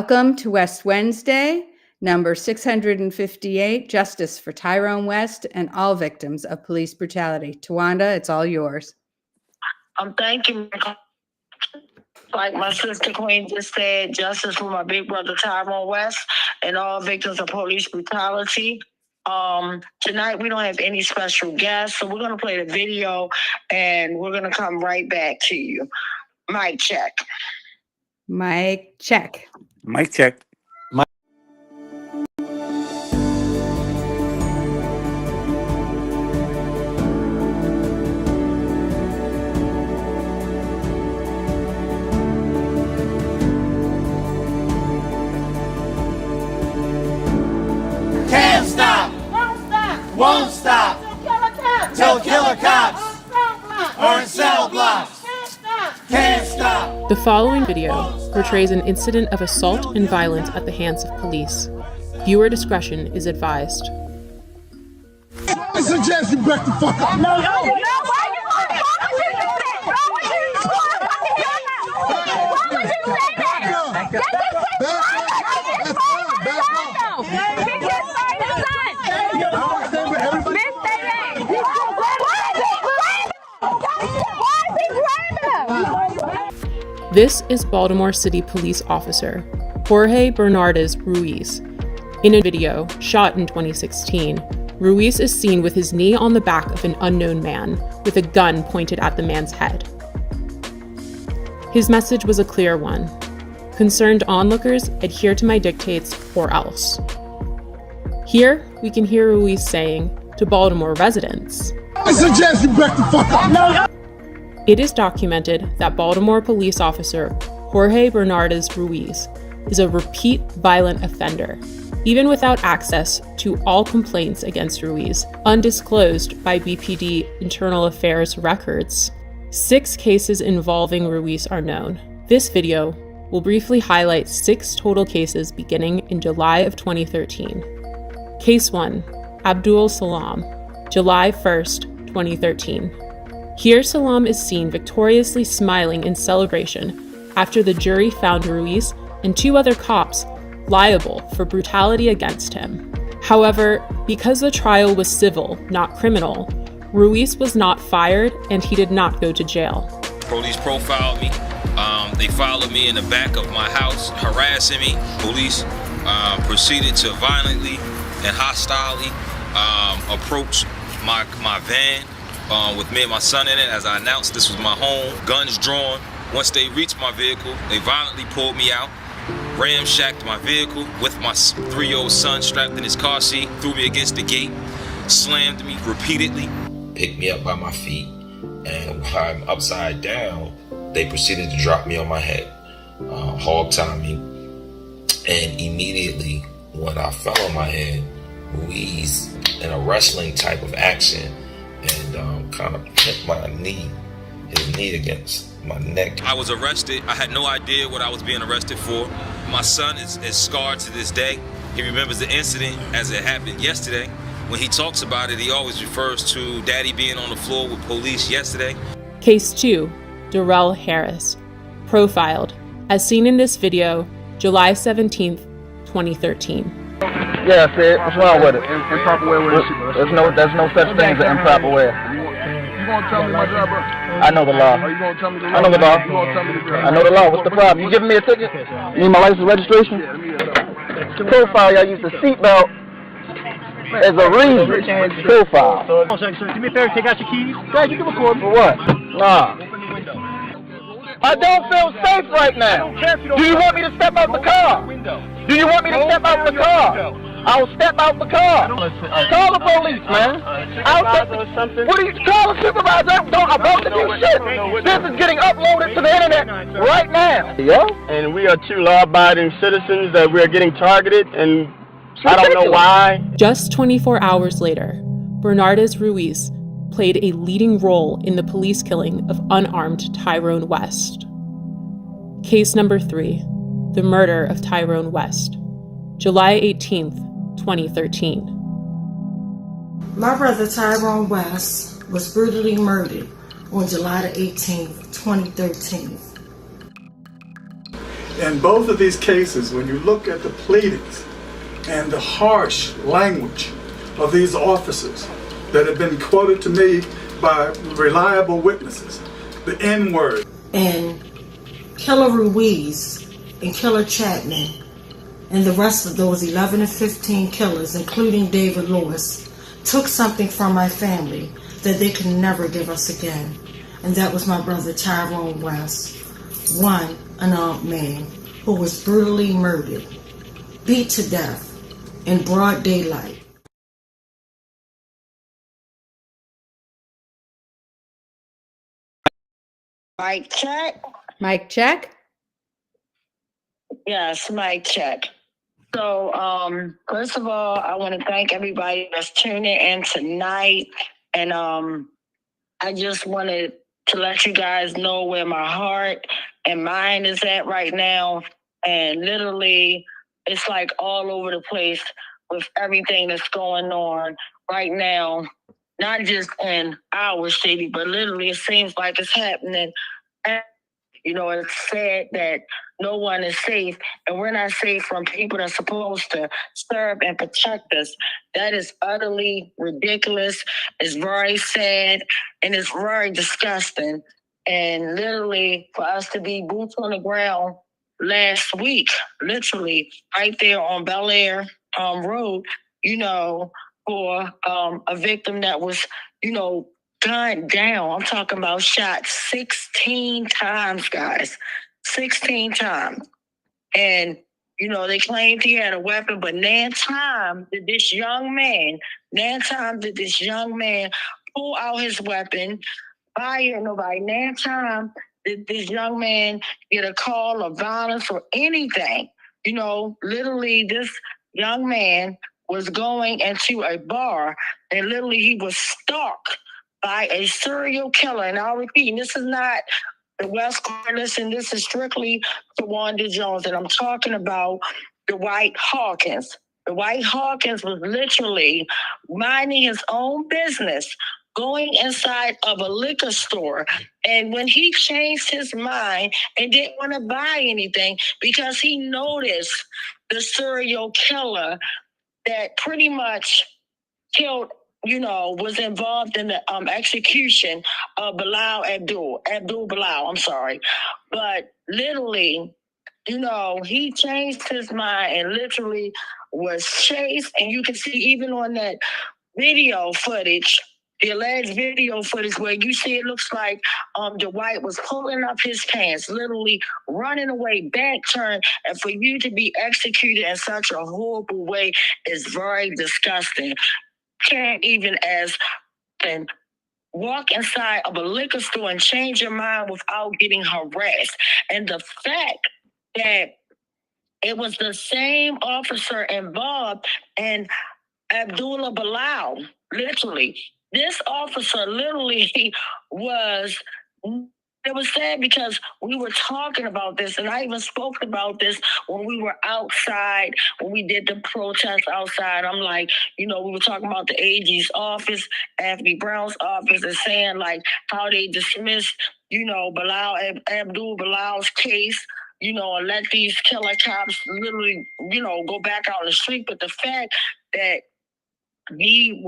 Welcome to West Wednesday, number 658, Justice for Tyrone West and all victims of police brutality. Tawanda, it's all yours. Thank you. Like my sister Queen just said, justice for my big brother Tyrone West and all victims of police brutality. Tonight we don't have any special guests, so we're going to play the video and we're going to come right back to you. Mic check. Mic check. Mic check. Can't stop, won't stop, till killer cops are in cell blocks. Can't stop. The following video portrays an incident of assault and violence at the hands of police. Viewer discretion is advised. I suggest you back the fuck up. No, why you This is Baltimore City Police Officer Jorge Bernardes Ruiz. In a video shot in 2016, Ruiz is seen with his knee on the back of an unknown man with a gun pointed at the man's head. His message was a clear one. Concerned onlookers, adhere to my dictates or else. Here, we can hear Ruiz saying to Baltimore residents, I suggest you back the fuck up. It is documented that Baltimore police officer Jorge Bernardes Ruiz is a repeat violent offender, even without access to all complaints against Ruiz, undisclosed by BPD Internal Affairs records. 6 cases involving Ruiz are known. This video will briefly highlight 6 total cases beginning in July of 2013. Case 1, Abdul Salam, July 1st, 2013. Here Salam is seen victoriously smiling in celebration after the jury found Ruiz and 2 other cops liable for brutality against him. However, because the trial was civil, not criminal, Ruiz was not fired and he did not go to jail. Police profiled me. They followed me in the back of my house, harassing me. Police proceeded to violently and hostilely approach my van with me and my son in it. As I announced, this was my home, guns drawn. Once they reached my vehicle, they violently pulled me out, ramshacked my vehicle with my 3-year-old son strapped in his car seat, threw me against the gate, slammed me repeatedly. Picked me up by my feet, and while I'm upside down, they proceeded to drop me on my head, hog tie me, and immediately when I fell on my head, Ruiz, in a wrestling type of action, and kind of hit his knee against my neck. I was arrested. I had no idea what I was being arrested for. My son is scarred to this day. He remembers the incident as it happened yesterday. When he talks about it, he always refers to Daddy being on the floor with police yesterday. Case 2, Darrell Harris, profiled, as seen in this video, July 17th, 2013. Yeah, Sid, what's wrong with it? Improper way with it. There's no such thing as an improper way. You gonna tell me my job, bro? I know the law. Are you gonna tell me the law? I know the law. You gonna tell me the law? I know the law. What's the problem? You giving me a ticket? You need my license registration? Yeah, let me get it. Profile, y'all use the seatbelt as a reason. Profile. Do me a favor, take out your keys. Yeah, you can record me. For what? Nah. I don't feel safe right now. Do you want me to step out the car? Do you want me to step out the car? I'll step out the car. Call the police, man. What do you call a supervisor? I'm about to do shit. This is getting uploaded to the internet right now. Yeah? And we are 2 law-abiding citizens that we are getting targeted, and I don't know why. Just 24 hours later, Bernardes Ruiz played a leading role in the police killing of unarmed Tyrone West. Case number 3, the murder of Tyrone West, July 18th, 2013. My brother Tyrone West was brutally murdered on July the 18th, 2013. In both of these cases, when you look at the pleadings and the harsh language of these officers that have been quoted to me by reliable witnesses, the N-word. And Killer Ruiz and Killer Chapman and the rest of those 11 and 15 killers, including David Lewis, took something from my family that they could never give us again. And that was my brother Tyrone West, one unarmed man who was brutally murdered, beat to death in broad daylight. Mic check. Mic check. Yes, mic check. So, first of all, I want to thank everybody that's tuning in tonight. And I just wanted to let you guys know where my heart and mind is at right now. And literally, it's like all over the place with everything that's going on right now. Not just in our city, but literally it seems like it's happening. You know, it's sad that no one is safe, and we're not safe from people that's supposed to serve and protect us. That is utterly ridiculous. It's very sad, and it's very disgusting. And literally, for us to be boots on the ground last week, literally right there on Bel Air Road, you know, for a victim that was, you know, gunned down. I'm talking about shot 16 times, guys. 16 times. And, you know, they claimed he had a weapon, but nan time did this young man pull out his weapon, fire nobody. Nan time did this young man get a call of violence or anything. You know, literally this young man was going into a bar and literally he was stalked by a serial killer. And I'll repeat, this is not the West Cornish, and this is strictly Tawanda Jones. And I'm talking about Dwight Hawkins. Dwight Hawkins was literally minding his own business, going inside of a liquor store. And when he changed his mind and didn't want to buy anything because he noticed the serial killer that pretty much killed, you know, was involved in the execution of Abdul Bilal, I'm sorry. But literally, you know, he changed his mind and literally was chased. And you can see even on that video footage, the alleged video footage where you see it looks like Dwight was pulling up his pants, literally running away, back turn, and for you to be executed in such a horrible way is very disgusting. Can't even and walk inside of a liquor store and change your mind without getting harassed. And the fact that it was the same officer involved in Abdullah Bilal, literally. This officer literally was, it was sad because we were talking about this, and I even spoke about this when we were outside, when we did the protest outside. I'm like, you know, we were talking about the AG's office, Anthony Brown's office, and saying like how they dismissed, you know, Abdul Bilal's case, you know, and let these killer cops literally, you know, go back out on the street. But the fact that he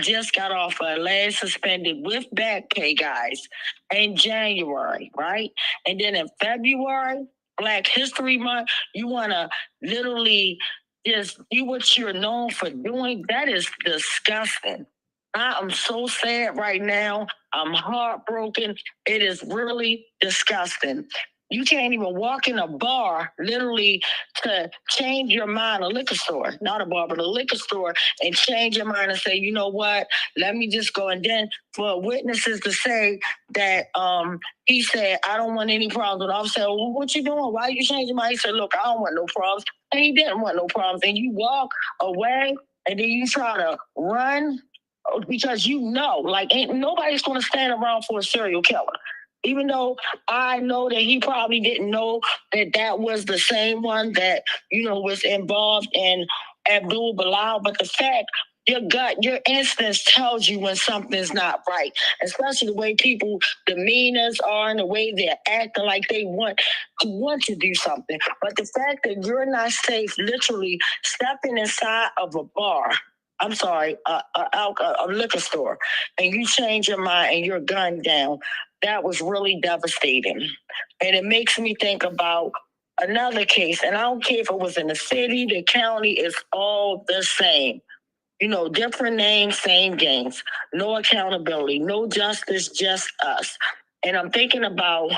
just got off a last suspended with back pay, guys, in January, right? And then in February, Black History Month, you want to literally just do what you're known for doing. That is disgusting. I am so sad right now. I'm heartbroken. It is really disgusting. You can't even walk in a bar, literally, to change your mind, a liquor store, not a bar, but a liquor store, and change your mind and say, you know what, let me just go. And then for witnesses to say that he said, I don't want any problems. And I said, well, what you doing? Why are you changing your mind? He said, look, I don't want no problems. And he didn't want no problems. And you walk away, and then you try to run because you know, like, ain't nobody's going to stand around for a serial killer. Even though I know that he probably didn't know that that was the same one that, you know, was involved in Abdul Bilal. But the fact Your gut, your instincts tells you when something's not right, especially the way people demeanors are and the way they're acting like they want to do something. But the fact that you're not safe, literally stepping inside of a bar, I'm sorry, a liquor store, and you change your mind and you're gunned down, that was really devastating. And it makes me think about another case, and I don't care if it was in the city, the county, it's all the same. You know, different names, same games. No accountability, no justice, just us. And I'm thinking about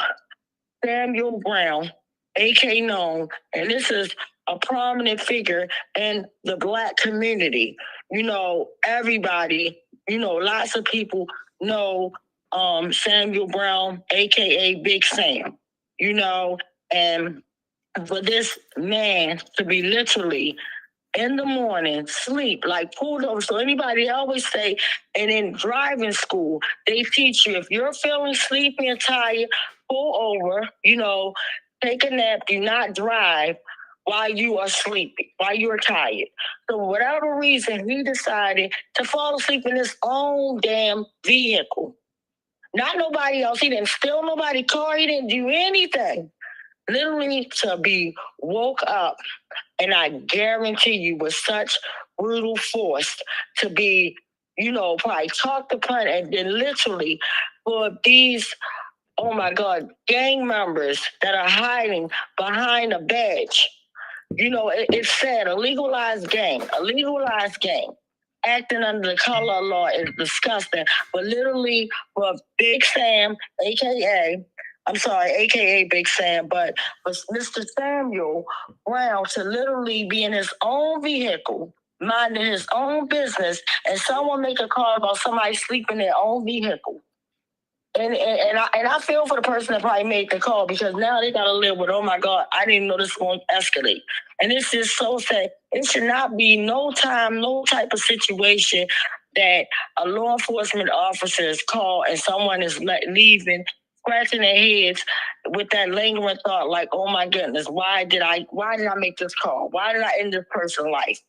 Samuel Brown, AK known, and this is a prominent figure in the Black community. You know, everybody, you know, lots of people know Samuel Brown, aka Big Sam, you know, and for this man to be literally in the morning, sleep, like pulled over. So anybody always say, and in driving school, they teach you if you're feeling sleepy and tired, pull over, you know, take a nap, do not drive while you are sleepy, while you're tired. So for whatever reason, he decided to fall asleep in his own damn vehicle. Not nobody else. He didn't steal nobody's car. He didn't do anything. Literally to be woke up, and I guarantee you with such brutal force to be, you know, probably talked upon, and then literally for these, oh my God, gang members that are hiding behind a badge. You know, it's sad, a legalized gang. Acting under the color of law is disgusting. But literally for Big Sam, AKA Big Sam, but for Mr. Samuel Brown to literally be in his own vehicle, minding his own business, and someone make a call about somebody sleeping in their own vehicle. And I feel for the person that probably made the call, because now they got to live with, oh my God, I didn't know this was going to escalate. And it's just so sad. It should not be no type of situation that a law enforcement officer is called and someone is leaving, scratching their heads with that lingering thought like, oh my goodness, why did I make this call? Why did I end this person's life?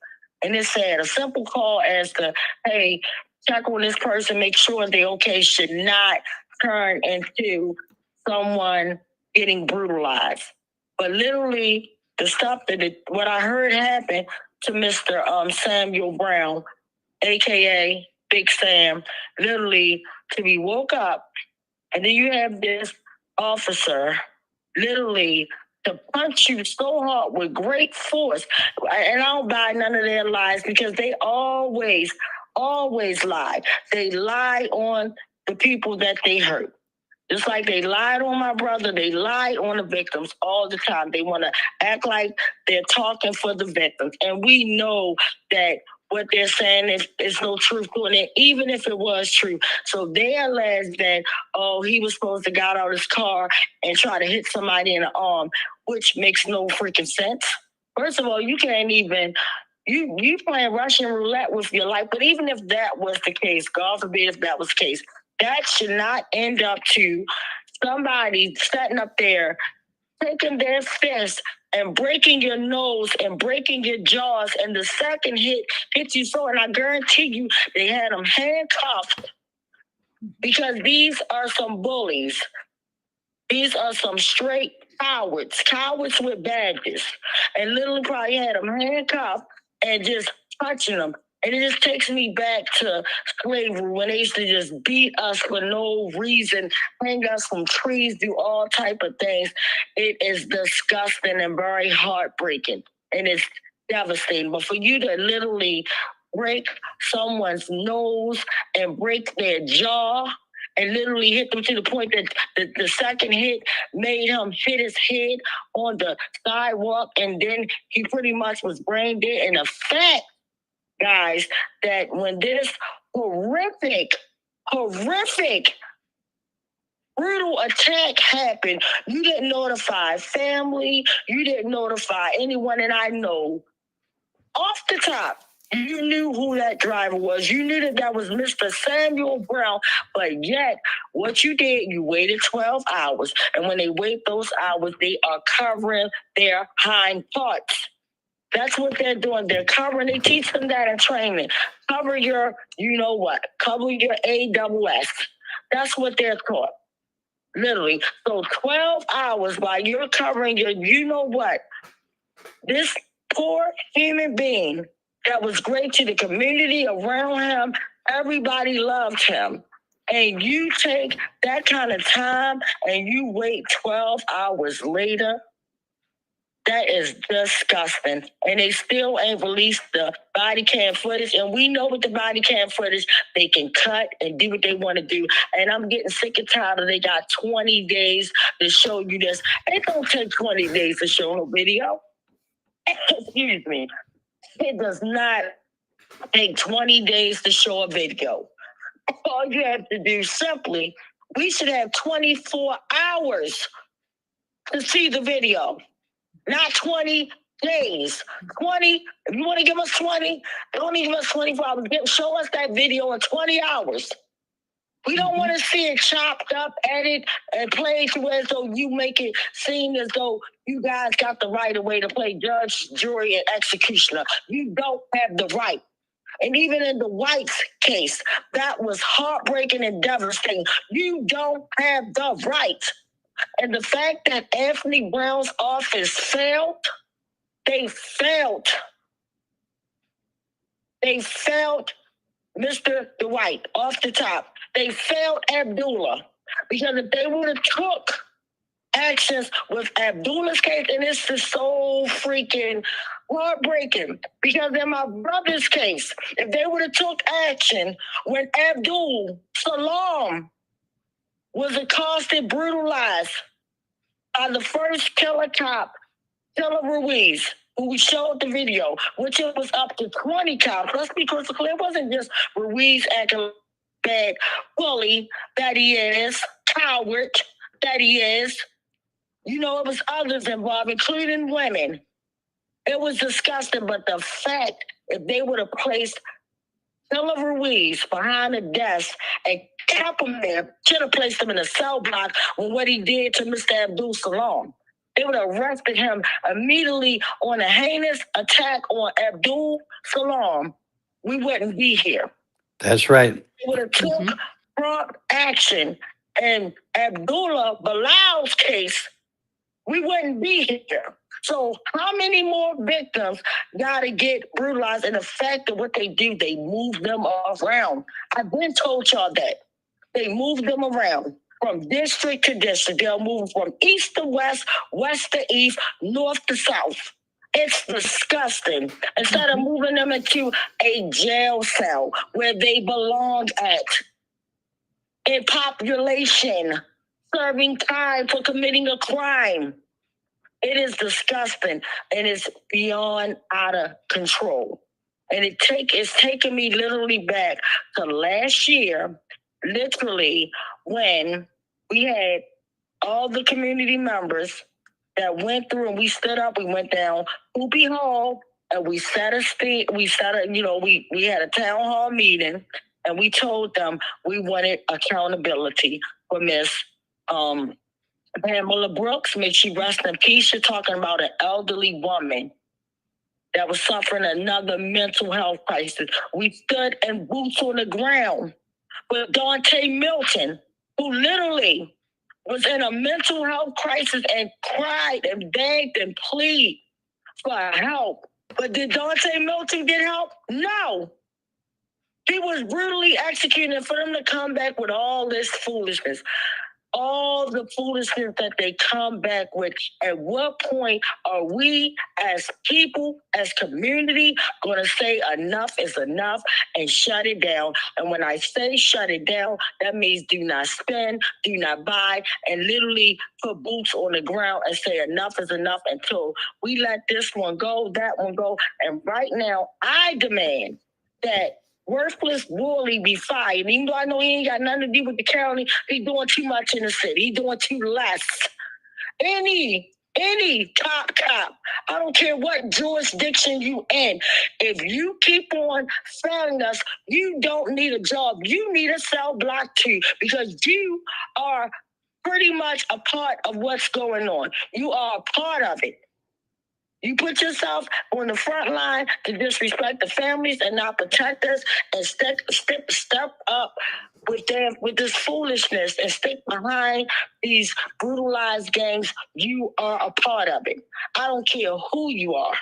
And it's sad. A simple call as to, hey, check on this person, make sure they're okay, should not turn into someone getting brutalized. But literally, the stuff what I heard happen to Mr. Samuel Brown, aka Big Sam, literally to be woke up, and then you have this officer literally to punch you so hard with great force. And I don't buy none of their lies, because they always lie. They lie on the people that they hurt. Just like they lied on my brother, they lie on the victims all the time. They want to act like they're talking for the victims. And we know that what they're saying is no truth to it, even if it was true. So they allege that, oh, he was supposed to get out of his car and try to hit somebody in the arm, which makes no freaking sense. First of all, you can't even, you playing Russian roulette with your life. But even if that was the case, God forbid if that was the case, that should not end up to somebody sitting up there, taking their fist and breaking your nose and breaking your jaws, and the second hit you so, and I guarantee you they had them handcuffed, because these are some bullies. These are some straight cowards with badges, and literally probably had them handcuffed and just touching them. And it just takes me back to slavery, when they used to just beat us for no reason, hang us from trees, do all type of things. It is disgusting and very heartbreaking, and it's devastating. But for you to literally break someone's nose and break their jaw and literally hit them to the point that the second hit made him hit his head on the sidewalk, and then he pretty much was brain dead. And the fact, guys, that when this horrific, brutal attack happened, you didn't notify family, you didn't notify anyone that I know. Off the top, you knew who that driver was. You knew that was Mr. Samuel Brown, but yet what you did, you waited 12 hours. And when they wait those hours, they are covering their hind parts. That's what they're doing. They're covering. They teach them that in training. Cover your, you know what? Cover your AWS. That's what they're taught. Literally. So 12 hours while you're covering your, you know what? This poor human being that was great to the community around him, everybody loved him. And you take that kind of time and you wait 12 hours later, that is disgusting. And they still ain't released the body cam footage. And we know with the body cam footage, they can cut and do what they want to do. And I'm getting sick and tired of they got 20 days to show you this. It don't take 20 days to show a video. Excuse me. It does not take 20 days to show a video. All you have to do simply, we should have 24 hours to see the video, not 20 days. 20, if you want to give us 20, don't even give us 24 hours. Show us that video in 20 hours. We don't want to see it chopped up, edited, and played to where so you make it seem as though you guys got the right of way to play judge, jury, and executioner. You don't have the right. And even in the White's case, that was heartbreaking and devastating. You don't have the right. And the fact that Anthony Brown's office failed, they failed. They failed Mr. Dwight off the top. They failed Abdullah. Because if they would have took actions with Abdullah's case, and this is so freaking heartbreaking, because in my brother's case, if they would have took action when Abdul Salam was accosted, brutalized by the first killer cop, Killer Ruiz, who we showed the video, which it was up to 20 cops. Let's be crystal clear. It wasn't just Ruiz acting bad bully that he is, coward that he is. You know, it was others involved, including women. It was disgusting, but the fact, if they would have placed Killer Ruiz behind the desk and kept him there, should have placed him in a cell block with what he did to Mr. Abdul Salam. They would have arrested him immediately on a heinous attack on Abdul Salam. We wouldn't be here. That's right. They would have took prompt action. And Abdullah Bilal's case, we wouldn't be here. So how many more victims got to get brutalized? And the fact of what they do, they move them around. I've been told y'all that. They move them around from district to district. They'll move from east to west, west to east, north to south. It's disgusting. Instead of moving them into a jail cell where they belong at, in population, serving time for committing a crime. It is disgusting, and it's beyond out of control. And it's taking me literally back to last year, literally, when we had all the community members that went through, and we stood up, we went down Hoopy Hall, and we had a town hall meeting, and we told them we wanted accountability for Miss Pamela Brooks. May she rest in peace. You're talking about an elderly woman that was suffering another mental health crisis. We stood in boots on the ground with Dante Milton, who literally was in a mental health crisis and cried and begged and pleaded for help. But did Dante Milton get help? No. He was brutally executed, and for them to come back with all this foolishness, all the foolishness that they come back with. At what point are we as people, as community, going to say enough is enough and shut it down? And when I say shut it down, that means do not spend, do not buy, and literally put boots on the ground and say enough is enough until we let this one go, that one go. And right now, I demand that Worthless Woolley be fired. Even though I know he ain't got nothing to do with the county, he doing too much in the city. He doing too less. Any top cop, I don't care what jurisdiction you in, if you keep on failing us, you don't need a job. You need a cell block too, because you are pretty much a part of what's going on. You are a part of it. You put yourself on the front line to disrespect the families and not protect us and step up with this foolishness and stick behind these brutalized gangs. You are a part of it. I don't care who you are.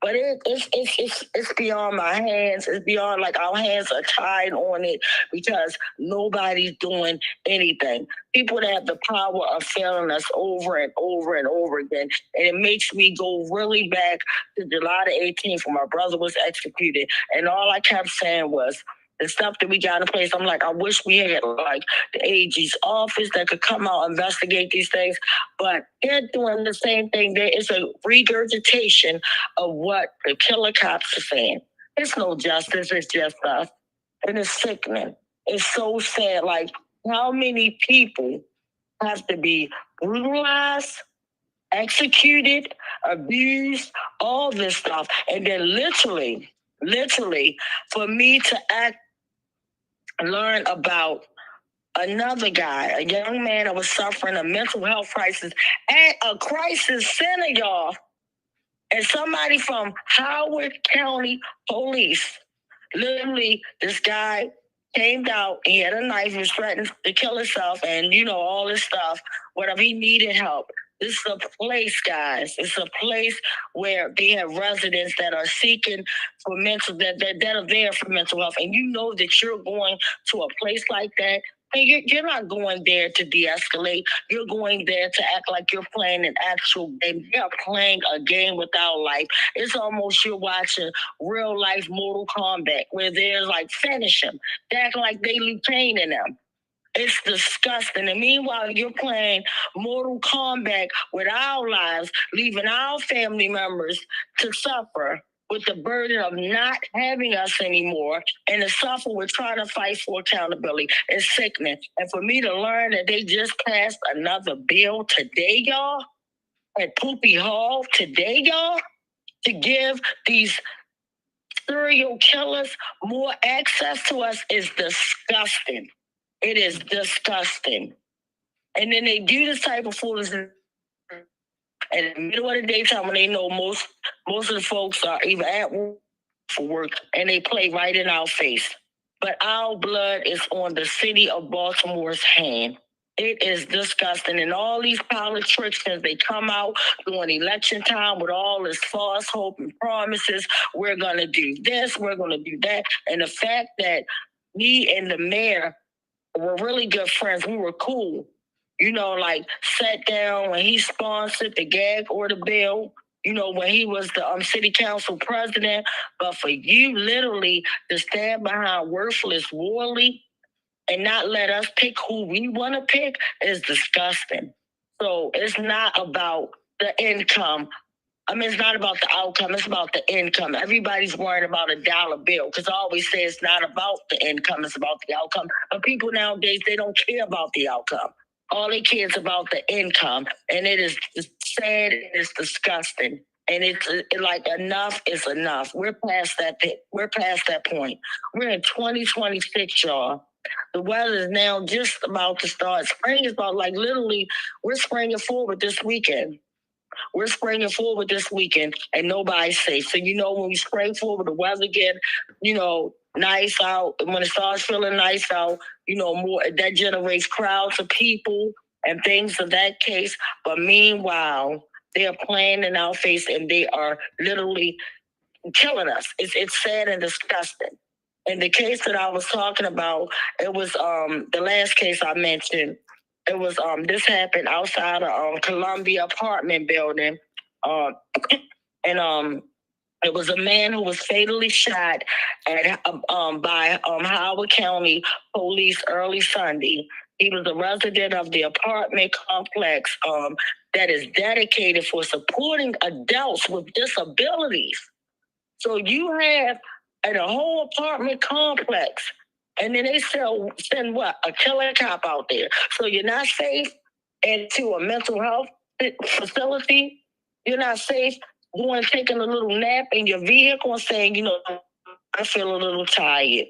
But it's beyond my hands. It's beyond, like, our hands are tied on it because nobody's doing anything. People that have the power are failing us over and over and over again. And it makes me go really back to July the 18th when my brother was executed. And all I kept saying was, the stuff that we got in place, I'm like, I wish we had like the AG's office that could come out and investigate these things. But they're doing the same thing. There is a regurgitation of what the killer cops are saying. It's no justice, it's just us. And it's sickening. It's so sad. Like, how many people have to be brutalized, executed, abused, all this stuff. And then literally, for me to learn about another guy, a young man that was suffering a mental health crisis at a crisis center, y'all. And somebody from Howard County Police, literally, this guy came out, he had a knife, he was threatening to kill himself, and all this stuff, whatever, he needed help. This is a place, guys. It's a place where they have residents that are seeking for that are there for mental health. And you know that you're going to a place like that, and you're not going there to de-escalate. You're going there to act like you're playing an actual game. You're playing a game without life. It's almost you're watching real life Mortal Kombat, where they're like, finish them. They act like they Liu Kang in them. It's disgusting. And meanwhile, you're playing Mortal Kombat with our lives, leaving our family members to suffer with the burden of not having us anymore, and to suffer with trying to fight for accountability. It's sickening. And for me to learn that they just passed another bill today, y'all, at Poopy Hall today, y'all, to give these serial killers more access to us is disgusting. It is disgusting. And then they do this type of foolishness in the middle of the daytime when they know most of the folks are either at work for work, and they play right in our face. But our blood is on the city of Baltimore's hand. It is disgusting. And all these politicians, they come out during election time with all this false hope and promises. We're going to do this, we're going to do that. And the fact that me and the mayor were really good friends, we were cool. Like, sat down when he sponsored the gag order bill, when he was the city council president. But for you literally to stand behind worthless Worley and not let us pick who we want to pick is disgusting. So it's not about the income. It's not about the outcome. It's about the income. Everybody's worried about a dollar bill because I always say it's not about the income. It's about the outcome. But people nowadays, they don't care about the outcome. All they care is about the income. And it is sad and it's disgusting. And it's like, enough is enough. We're past that point. We're in 2026, y'all. The weather is now just about to start. Spring is about, like, literally, we're springing forward this weekend. We're springing forward this weekend, and nobody's safe. So, when we spring forward, the weather get, nice out. When it starts feeling nice out, more, that generates crowds of people and things of that case. But meanwhile, they are playing in our face, and they are literally killing us. It's sad and disgusting. And the case that I was talking about, it was the last case I mentioned. It was this happened outside of Columbia apartment building, and it was a man who was fatally shot by Howard County Police early Sunday. He was a resident of the apartment complex that is dedicated for supporting adults with disabilities. So you have a whole apartment complex, and then they send what? A killer cop out there. So you're not safe into a mental health facility. You're not safe taking a little nap in your vehicle and saying, I feel a little tired.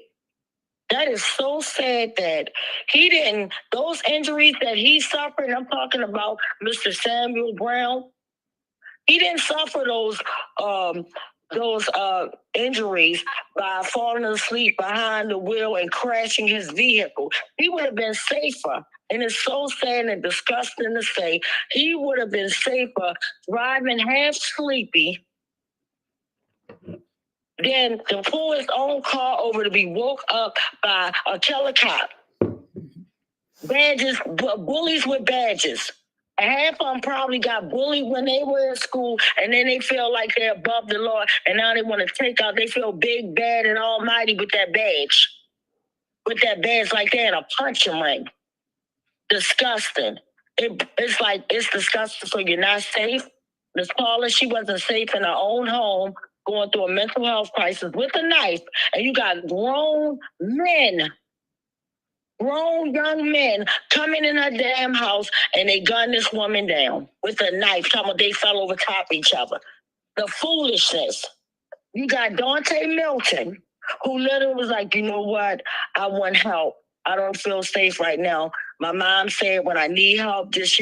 That is so sad that those injuries that he suffered, I'm talking about Mr. Samuel Brown, He didn't suffer those injuries by falling asleep behind the wheel and crashing his vehicle. He would have been safer. And it's so sad and disgusting to say, he would have been safer driving half sleepy than to pull his own car over to be woke up by a killer cop. Badges, bullies with badges. Half of them probably got bullied when they were in school, and then they feel like they're above the law, and now they want to take out. They feel big, bad, and almighty with that badge. With that badge like they're in a punching ring. Disgusting. It's disgusting. So you're not safe. Miss Paula, she wasn't safe in her own home, going through a mental health crisis with a knife, and you got grown young men coming in her damn house, and they gun this woman down with a knife, talking about they fell over top of each other. The foolishness. You got Dante Milton, who literally was like, you know what? I want help. I don't feel safe right now. My mom said when I need help, just,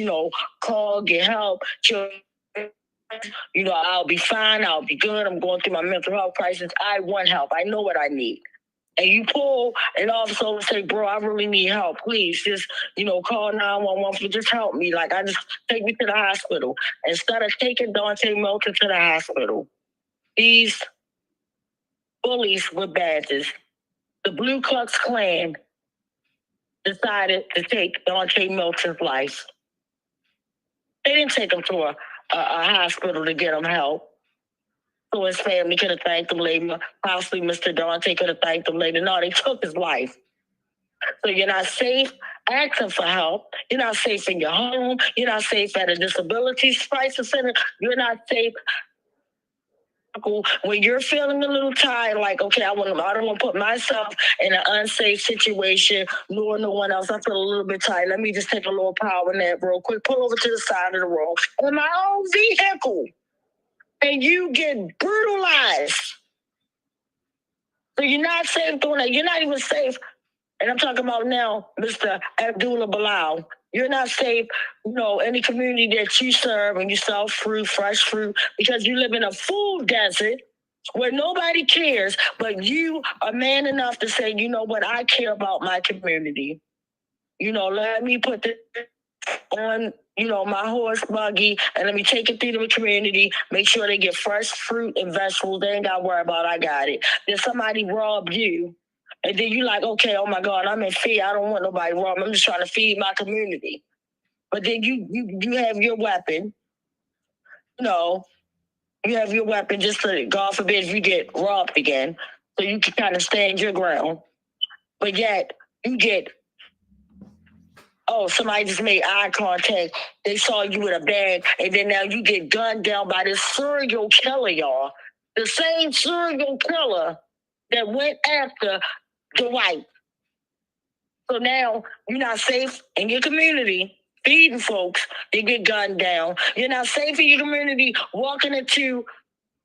call, get help. I'll be fine. I'll be good. I'm going through my mental health crisis. I want help. I know what I need. And you pull and all of a sudden say, bro, I really need help. Please just, call 911 for just help me. Like, just take me to the hospital. Instead of taking Dante Milton to the hospital, these bullies with badges, the Ku Klux Klan decided to take Dante Milton's life. They didn't take him to a hospital to get him help. So his family could have thanked him later. Possibly Mr. Dante could have thanked him later. No, they took his life. So you're not safe asking for help. You're not safe in your home. You're not safe at a disability crisis center. You're not safe when you're feeling a little tired, like, okay, I don't want to put myself in an unsafe situation, nor no one else. I feel a little bit tired. Let me just take a little power nap real quick, pull over to the side of the road in my own vehicle. And you get brutalized. So you're not safe doing that. You're not even safe. And I'm talking about now, Mr. Abdullah Bilal. You're not safe, any community that you serve and you sell fruit, fresh fruit, because you live in a food desert where nobody cares, but you are man enough to say, you know what, I care about my community. Let me put this on, my horse buggy, and let me take it through the community, make sure they get fresh fruit and vegetables. They ain't got to worry about I got it. Then somebody robbed you, and then you like, okay, oh my God, I'm in fear. I don't want nobody robbed. I'm just trying to feed my community. But then you have your weapon, you have your weapon just so that, God forbid, if you get robbed again, so you can kind of stand your ground. But yet you get, somebody just made eye contact. They saw you with a bag, and then now you get gunned down by this serial killer, y'all. The same serial killer that went after Dwight. So now you're not safe in your community, feeding folks, they get gunned down. You're not safe in your community walking into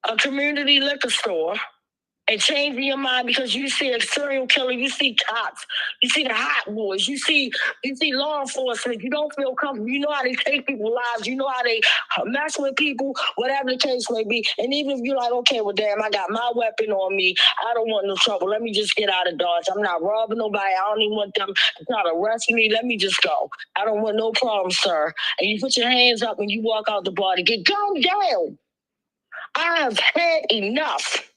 a community liquor store and changing your mind because you see a serial killer, you see cops, you see the hot boys, you see law enforcement. You don't feel comfortable. You know how they take people's lives. You know how they mess with people, whatever the case may be. And even if you're like, okay, well, damn, I got my weapon on me. I don't want no trouble. Let me just get out of Dodge. I'm not robbing nobody. I don't even want them to try to arrest me. Let me just go. I don't want no problem, sir. And you put your hands up and you walk out the bar to get gunned down. I have had enough.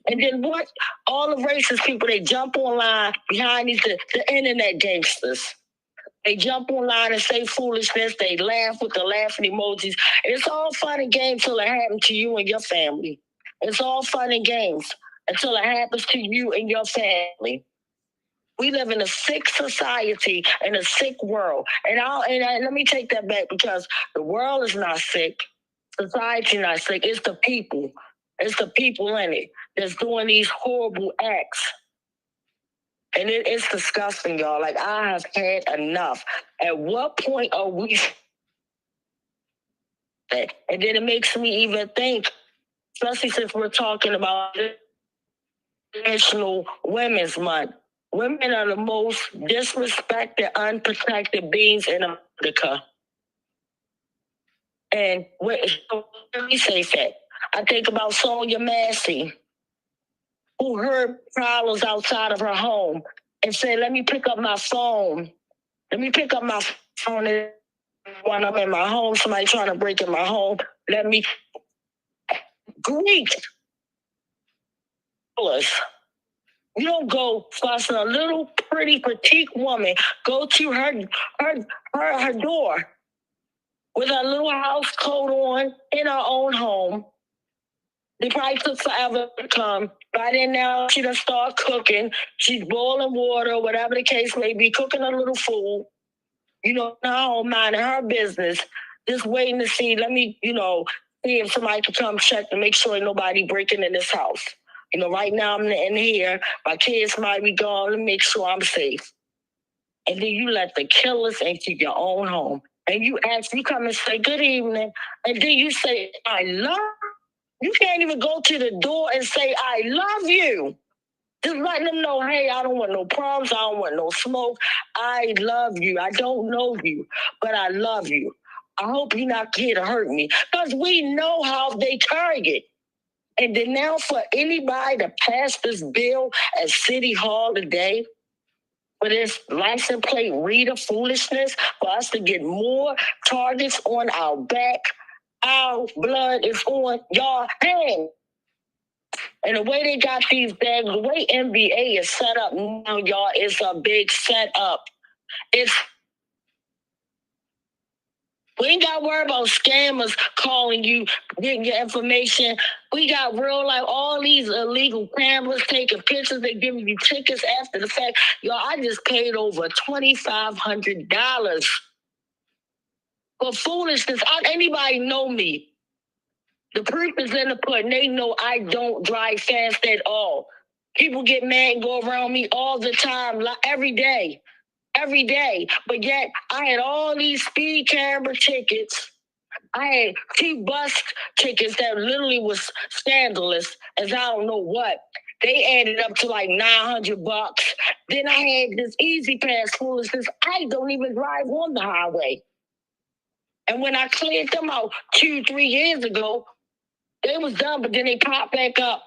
And then what? All the racist people, they jump online behind the internet gangsters. They jump online and say foolishness. They laugh with the laughing emojis. It's all fun and games till it happens to you and your family. It's all fun and games until it happens to you and your family. We live in a sick society and a sick world. And let me take that back, because the world is not sick. Society not sick. It's the people. It's the people in it that's doing these horrible acts. And it's disgusting, y'all. Like, I have had enough. At what point are we? And then it makes me even think, especially since we're talking about National Women's Month. Women are the most disrespected, unprotected beings in America. And where we safe at? I think about Sonia Massey, who heard problems outside of her home and said, let me pick up my phone. Let me pick up my phone when I'm in my home, somebody trying to break in my home. Let me greet. You don't go fussing a little pretty petite woman, go to her door with her little house coat on in her own home. They probably took forever to come. By then now, she done start cooking. She's boiling water, whatever the case may be, cooking a little food. You know, her own minding her business. Just waiting to see, let me, see if somebody can come check to make sure ain't nobody breaking in this house. Right now I'm in here. My kids might be gone to make sure I'm safe. And then you let the killers into your own home. And you come and say, good evening. And then you say, I love you. You can't even go to the door and say, I love you. Just letting them know, hey, I don't want no problems. I don't want no smoke. I love you. I don't know you, but I love you. I hope you're not here to hurt me. Because we know how they target. And then now for anybody to pass this bill at City Hall today, for this license plate reader foolishness, for us to get more targets on our back, our blood is on your hands. And the way they got these bags, the way NBA is set up now, y'all, is a big setup. We ain't got to worry about scammers calling you, getting your information. We got real life, all these illegal cameras taking pictures, they giving you tickets after the fact. Y'all, I just paid over $2,500 for foolishness. Anybody know me? The proof is in the pudding. They know I don't drive fast at all. People get mad and go around me all the time, every day. But yet I had all these speed camera tickets. I had 2 bus tickets that literally was scandalous as I don't know what. They added up to like $900. Then I had this Easy Pass foolishness. I don't even drive on the highway. And when I cleared them out 2-3 years ago, they was done, but then they popped back up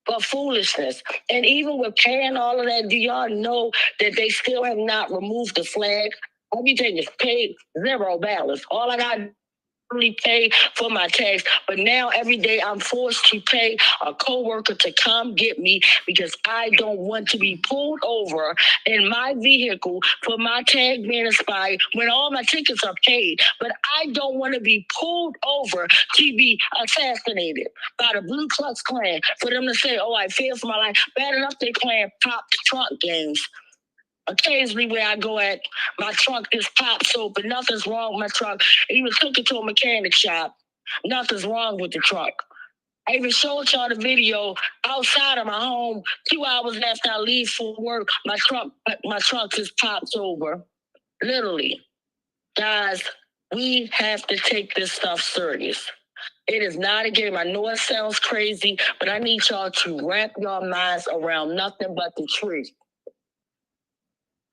for foolishness. And even with paying all of that, do y'all know that they still have not removed the flag? Everything is paid, $0. All I got pay for my tax, but now every day I'm forced to pay a coworker to come get me because I don't want to be pulled over in my vehicle for my tag being expired when all my tickets are paid. But I don't want to be pulled over to be assassinated by the Ku Klux Klan for them to say, oh, I fear for my life. Bad enough they playing pop trunk games. Occasionally where I go at, my trunk just pops open. Nothing's wrong with my trunk. I even took it to a mechanic shop. Nothing's wrong with the trunk. I even showed y'all the video outside of my home 2 hours after I leave for work. My trunk just pops over. Literally. Guys, we have to take this stuff serious. It is not a game. I know it sounds crazy, but I need y'all to wrap your minds around nothing but the truth.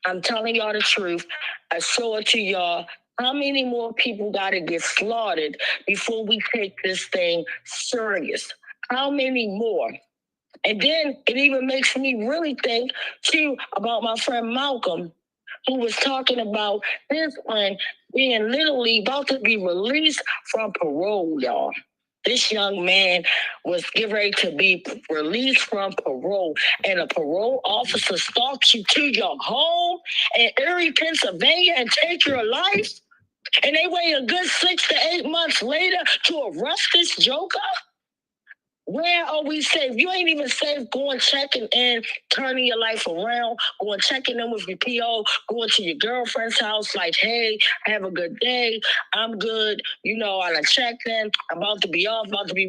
I'm telling y'all the truth. I show it to y'all. How many more people got to get slaughtered before we take this thing serious? How many more? And then it even makes me really think, too, about my friend Malcolm, who was talking about his friend being literally about to be released from parole, y'all. This young man was getting ready to be released from parole, and a parole officer stalks you to your home in Erie, Pennsylvania, and take your life. And they wait a good 6 to 8 months later to arrest this joker. Where are we safe? You ain't even safe going checking in, turning your life around, going checking in with your PO, going to your girlfriend's house like, hey, have a good day. I'm good. I done checked in. I'm about to be off, about to be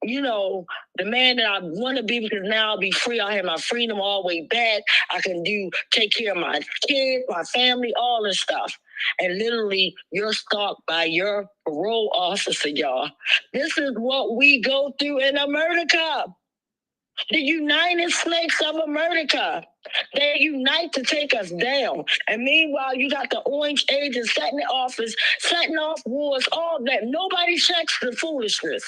the man that I want to be, because now I'll be free. I'll have my freedom all the way back. I can take care of my kids, my family, all this stuff. And literally, you're stalked by your parole officer, y'all. This is what we go through in America. The United Snakes of America. They unite to take us down. And meanwhile, you got the orange agents setting office, setting off wars, all that. Nobody checks the foolishness.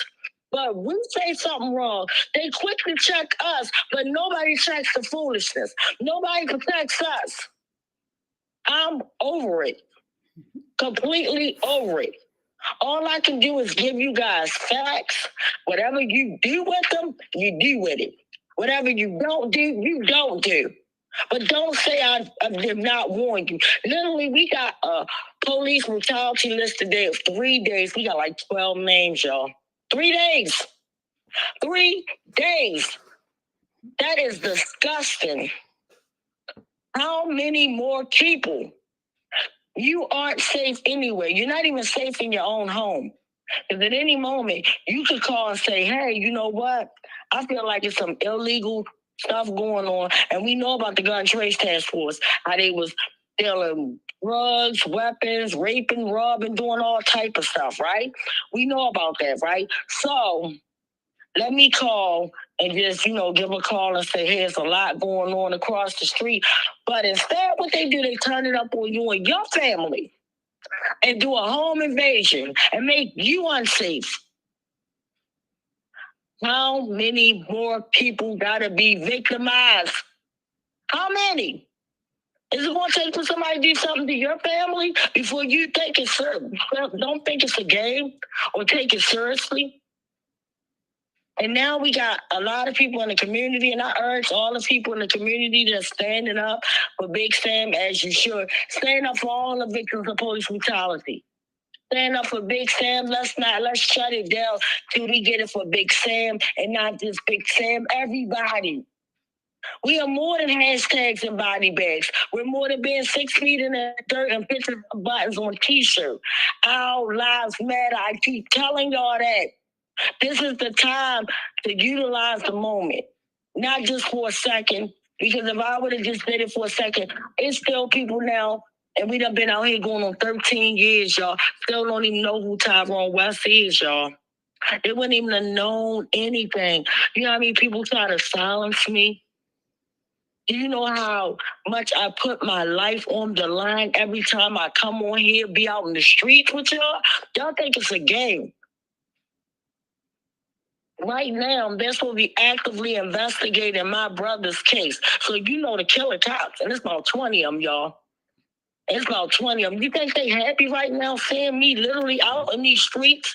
But we say something wrong, they quickly check us, but nobody checks the foolishness. Nobody protects us. I'm over it. Completely over it. All I can do is give you guys facts. Whatever you do with them, you do with it. Whatever you don't do, you don't do. But don't say I did not warn you. Literally, we got a police brutality list today of 3 days. We got like 12 names, y'all. 3 days. 3 days. That is disgusting. How many more people? You aren't safe anywhere. You're not even safe in your own home. Because at any moment, you could call and say, hey, you know what? I feel like there's some illegal stuff going on. And we know about the Gun Trace Task Force, how they was dealing drugs, weapons, raping, robbing, doing all type of stuff, right? We know about that, right? So let me call and just, give a call and say, hey, there's a lot going on across the street. But instead, what they do, they turn it up on you and your family and do a home invasion and make you unsafe. How many more people gotta be victimized? How many? Is it gonna take for somebody to do something to your family before you take it serious? Don't think it's a game or take it seriously. And now we got a lot of people in the community, and I urge all the people in the community that's standing up for Big Sam, as you should. Stand up for all the victims of police brutality. Stand up for Big Sam. Let's shut it down till we get it for Big Sam and not just Big Sam. Everybody. We are more than hashtags and body bags. We're more than being 6 feet in the dirt and pictures of buttons on a t-shirt. Our lives matter. I keep telling y'all that. This is the time to utilize the moment, not just for a second. Because if I would have just did it for a second, it's still people now, and we done been out here going on 13 years, y'all. Still don't even know who Tyrone West is, y'all. They wouldn't even have known anything. You know how many people try to silence me? Do you know how much I put my life on the line every time I come on here, be out in the streets with y'all? Y'all think it's a game. Right now, they're supposed to be actively investigating my brother's case. So you know the killer cops, and it's about 20 of them, y'all. It's about 20 of them. You think they happy right now seeing me literally out in these streets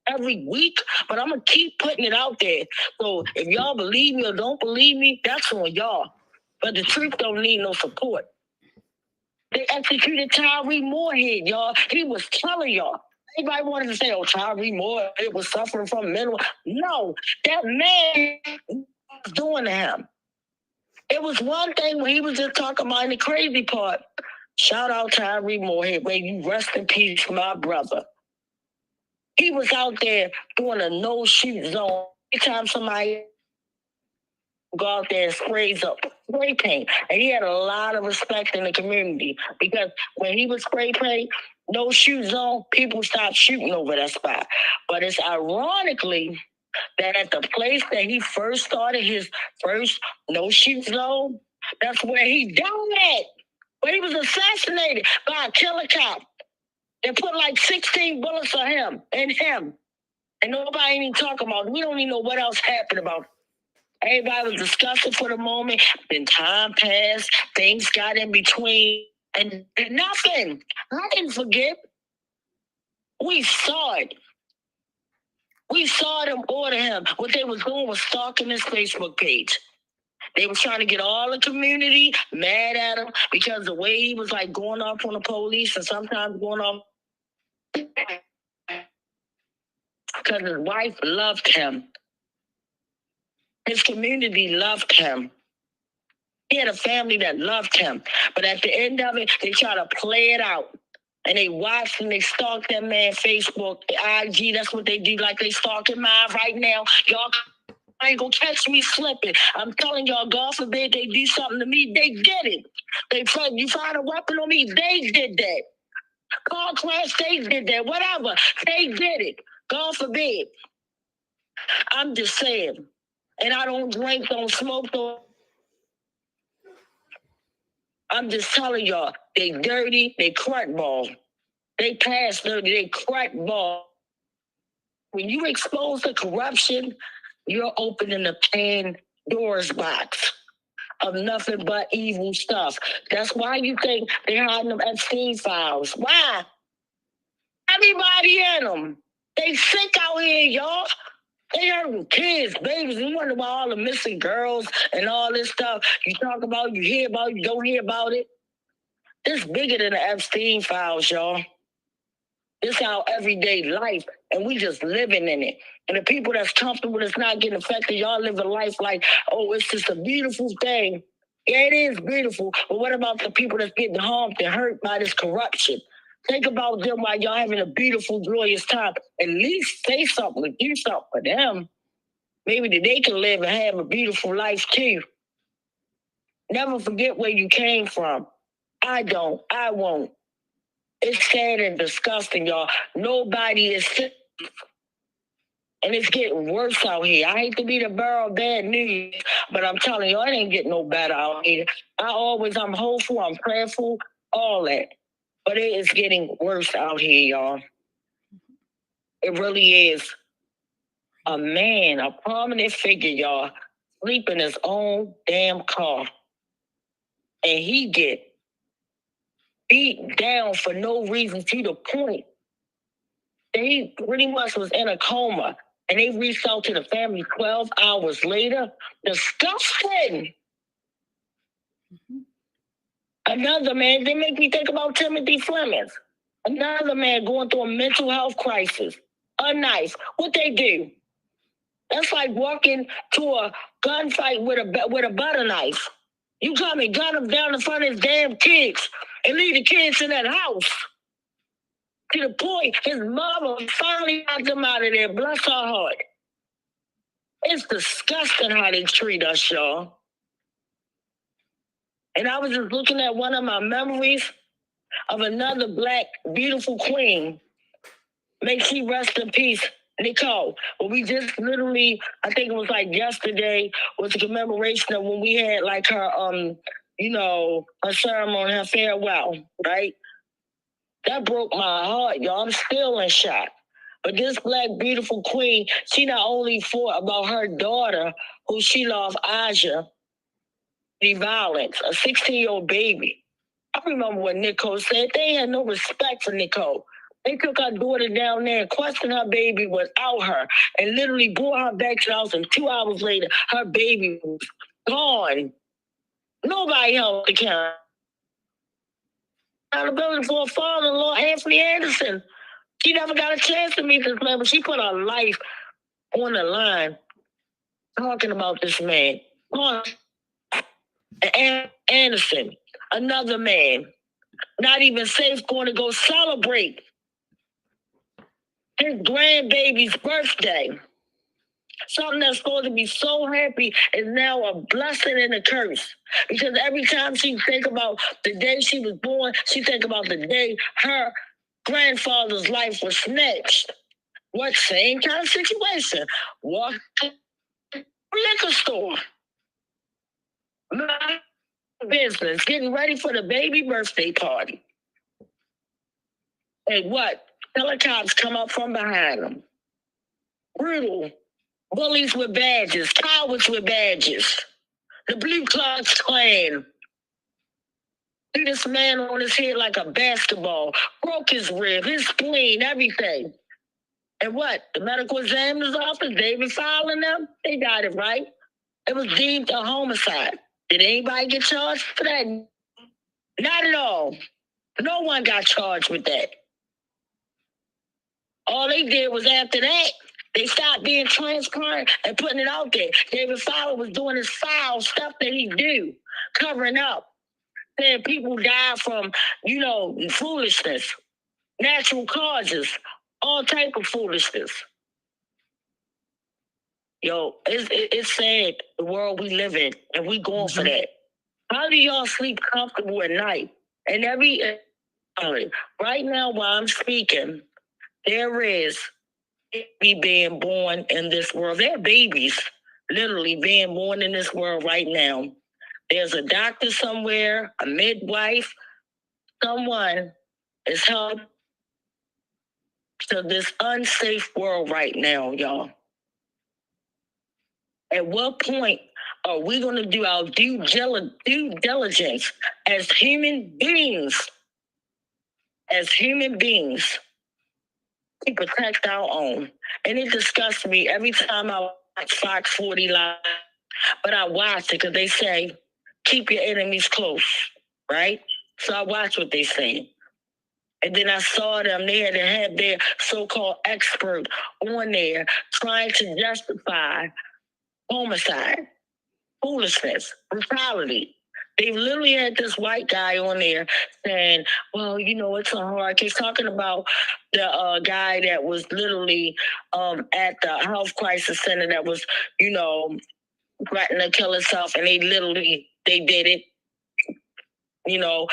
every week? But I'm going to keep putting it out there. So if y'all believe me or don't believe me, that's on y'all. But the truth don't need no support. They executed Tyree Moorhead, y'all. He was killing y'all. Everybody wanted to say, oh, Tyree Moore, it was suffering from mental. No, that man was doing to him. It was one thing when he was just talking about the crazy part. Shout out Tyree Moorhead, may you rest in peace, my brother. He was out there doing a no-shoot zone. Every time somebody go out there and spray paint. And he had a lot of respect in the community because when he was spray paint, no shoot zone, people stopped shooting over that spot. But it's ironically that at the place that he first started his first no shoot zone, that's where he died at. Where he was assassinated by a killer cop. They put like 16 bullets on him. And nobody even talking about it. We don't even know what else happened about it. Everybody was discussing for the moment. Then time passed. Things got in between. And nothing. I didn't forget. We saw it. We saw them order him. What they was doing was stalking his Facebook page. They were trying to get all the community mad at him because the way he was like going off on the police and sometimes going off because his wife loved him. His community loved him. He had a family that loved him. But at the end of it, they try to play it out. And they watched and they stalked that man Facebook, IG. That's what they do, like they stalking mine right now. Y'all ain't gonna catch me slipping. I'm telling y'all, God forbid they do something to me. They did it. You find a weapon on me, they did that. Car crash, they did that. Whatever, they did it. God forbid. I'm just saying. And I don't drink, don't smoke, I'm just telling y'all, they dirty, they crackball. They past dirty, they crackball. When you expose the corruption, you're opening the Pandora's box of nothing but evil stuff. That's why you think they're hiding them Epstein files. Why? Everybody in them. They sick out here, y'all. They hurting kids, babies. You wonder about all the missing girls and all this stuff. You talk about, you hear about, you don't hear about it. It's bigger than the Epstein files, y'all. It's our everyday life, and we just living in it. And the people that's comfortable, that's not getting affected, y'all live a life like, oh, it's just a beautiful thing. Yeah, it is beautiful, but what about the people that's getting harmed and hurt by this corruption? Think about them while y'all having a beautiful, joyous time. At least say something, do something for them. Maybe that they can live and have a beautiful life too. Never forget where you came from. I don't. I won't. It's sad and disgusting, y'all. Nobody is sick. And it's getting worse out here. I hate to be the bearer of bad news, but I'm telling you, it ain't getting no better out here. I'm hopeful, I'm prayerful, all that. But it is getting worse out here, y'all. It really is. A man, a prominent figure, y'all, sleep in his own damn car. And he get beat down for no reason, to the point that he pretty much was in a coma. And they reached out to the family 12 hours later. Disgusting. Another man, they make me think about Timothy Fleming. Another man going through a mental health crisis. A knife. What they do? That's like walking to a gunfight with a butter knife. You come and gun him down in front of his damn kids and leave the kids in that house. To the point, his mama finally got them out of there. Bless her heart. It's disgusting how they treat us, y'all. And I was just looking at one of my memories of another Black, beautiful queen. May she rest in peace, Nicole. Well, we just literally, I think it was like yesterday, was a commemoration of when we had like her, her ceremony, her farewell, right? That broke my heart, y'all. I'm still in shock. But this Black, beautiful queen, she not only fought about her daughter, who she lost, Aja, the violence, a 16-year-old baby. I remember what Nicole said. They had no respect for Nicole. They took her daughter down there and questioned her baby without her and literally brought her back to the house. And 2 hours later, her baby was gone. Nobody held account. Accountability for her father-in-law, Anthony Anderson. She never got a chance to meet this man, but she put her life on the line talking about this man. And Anderson, another man, not even safe, going to go celebrate his grandbaby's birthday. Something that's supposed to be so happy is now a blessing and a curse. Because every time she think about the day she was born, she think about the day her grandfather's life was snatched. What same kind of situation? Walk to a liquor store. My business, getting ready for the baby birthday party. And what? Helicopters come up from behind them. Brutal. Bullies with badges. Cowards with badges. The Blue Klux Klan. Threw this man on his head like a basketball. Broke his rib, his spleen, everything. And what? The medical examiner's office, David Fowler and them, they got it right. It was deemed a homicide. Did anybody get charged for that? Not at all. No one got charged with that. All they did was after that, they stopped being transparent and putting it out there. David Fowler was doing his foul stuff that he do, covering up. Saying people die from, foolishness, natural causes, all type of foolishness. Yo, it's sad, the world we live in, and we going for that. How do y'all sleep comfortable at night? And right now while I'm speaking, there is baby being born in this world. They're babies. literally being born in this world right now. There's a doctor somewhere, a midwife, someone is helping to this unsafe world right now, y'all. At what point are we going to do our due diligence as human beings? As human beings, to protect our own. And it disgusts me every time I watch Fox 40 Live, but I watch it because they say, keep your enemies close, right? So I watch what they say. And then I saw them there that had their so-called expert on there trying to justify homicide, foolishness, brutality. They literally had this white guy on there saying, well, you know, it's a hard case, talking about the guy that was literally at the health crisis center that was, you know, threatening to kill himself. And they did it, you know.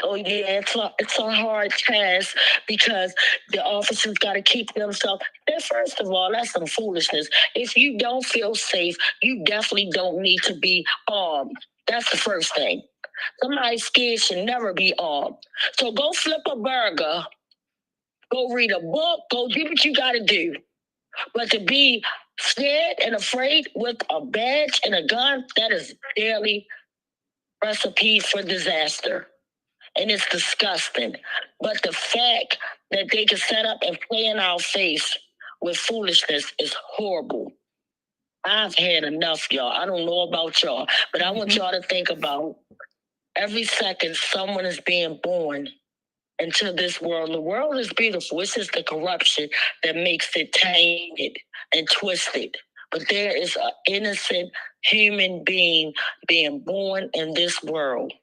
Oh, yeah, it's a hard task because the officers got to keep themselves. And first of all, that's some foolishness. If you don't feel safe, you definitely don't need to be armed. That's the first thing. Somebody scared should never be armed. So go flip a burger, go read a book, go do what you got to do. But to be scared and afraid with a badge and a gun, that is daily recipe for disaster. And it's disgusting. But the fact that they can set up and play in our face with foolishness is horrible. I've had enough, y'all. I don't know about y'all, but I want y'all to think about every second someone is being born into this world. The world is beautiful. It's just the corruption that makes it tainted and twisted. But there is an innocent human being being born in this world.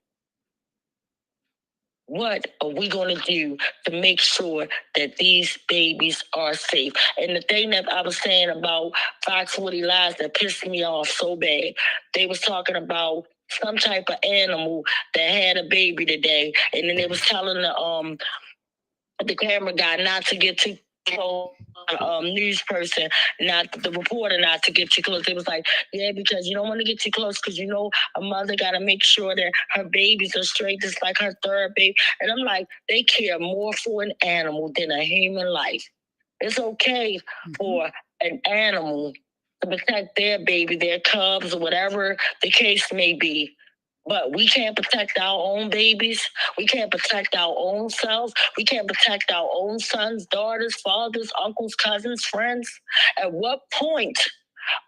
What are we going to do to make sure that these babies are safe? And the thing that I was saying about Fox 40 Live that pissed me off so bad, they was talking about some type of animal that had a baby today, and then they was telling the camera guy not to get too close. News person, not the reporter, not to get too close. It was like, yeah, because you don't want to get too close because you know a mother got to make sure that her babies are straight, just like her third baby. And I'm like, they care more for an animal than a human life. It's okay for an animal to protect their baby, their cubs, or whatever the case may be. But we can't protect our own babies. We can't protect our own selves. We can't protect our own sons, daughters, fathers, uncles, cousins, friends. At what point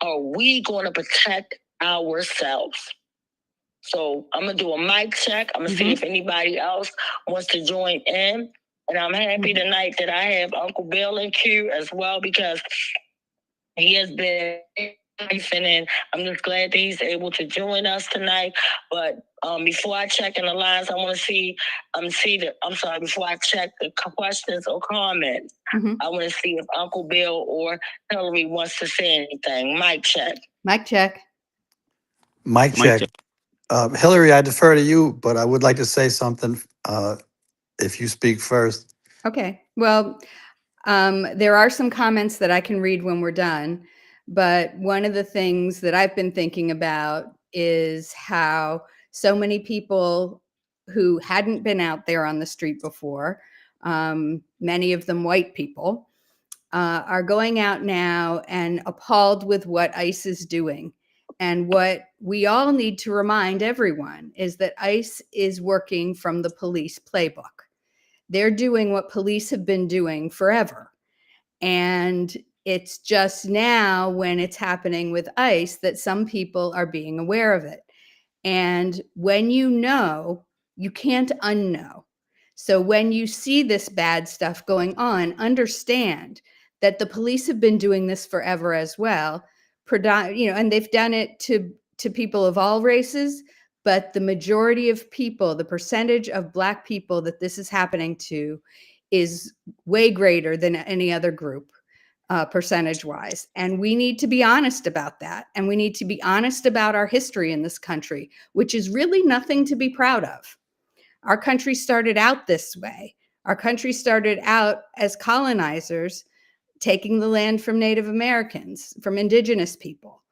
are we going to protect ourselves? So I'm going to do a mic check. I'm going to see if anybody else wants to join in. And I'm happy tonight that I have Uncle Bill in queue as well because he has been and I'm just glad that he's able to join us tonight. But before I check in the lines, I want to see before I check the questions or comments, I want to see if Uncle Bill or Hillary wants to say anything. Mic check. Mic check. Mic check. Hillary, I defer to you, but I would like to say something if you speak first. Okay. Well, there are some comments that I can read when we're done. But one of the things that I've been thinking about is how so many people who hadn't been out there on the street before, many of them white people, are going out now and appalled with what ICE is doing. And what we all need to remind everyone is that ICE is working from the police playbook. They're doing what police have been doing forever. And it's just now when it's happening with ICE that some people are being aware of it. And when you know, you can't unknow. So when you see this bad stuff going on, understand that the police have been doing this forever as well. And they've done it to people of all races, but the majority of people, the percentage of Black people that this is happening to is way greater than any other group. Percentage-wise. And we need to be honest about that. And we need to be honest about our history in this country, which is really nothing to be proud of. Our country started out this way. Our country started out as colonizers taking the land from Native Americans, from indigenous people.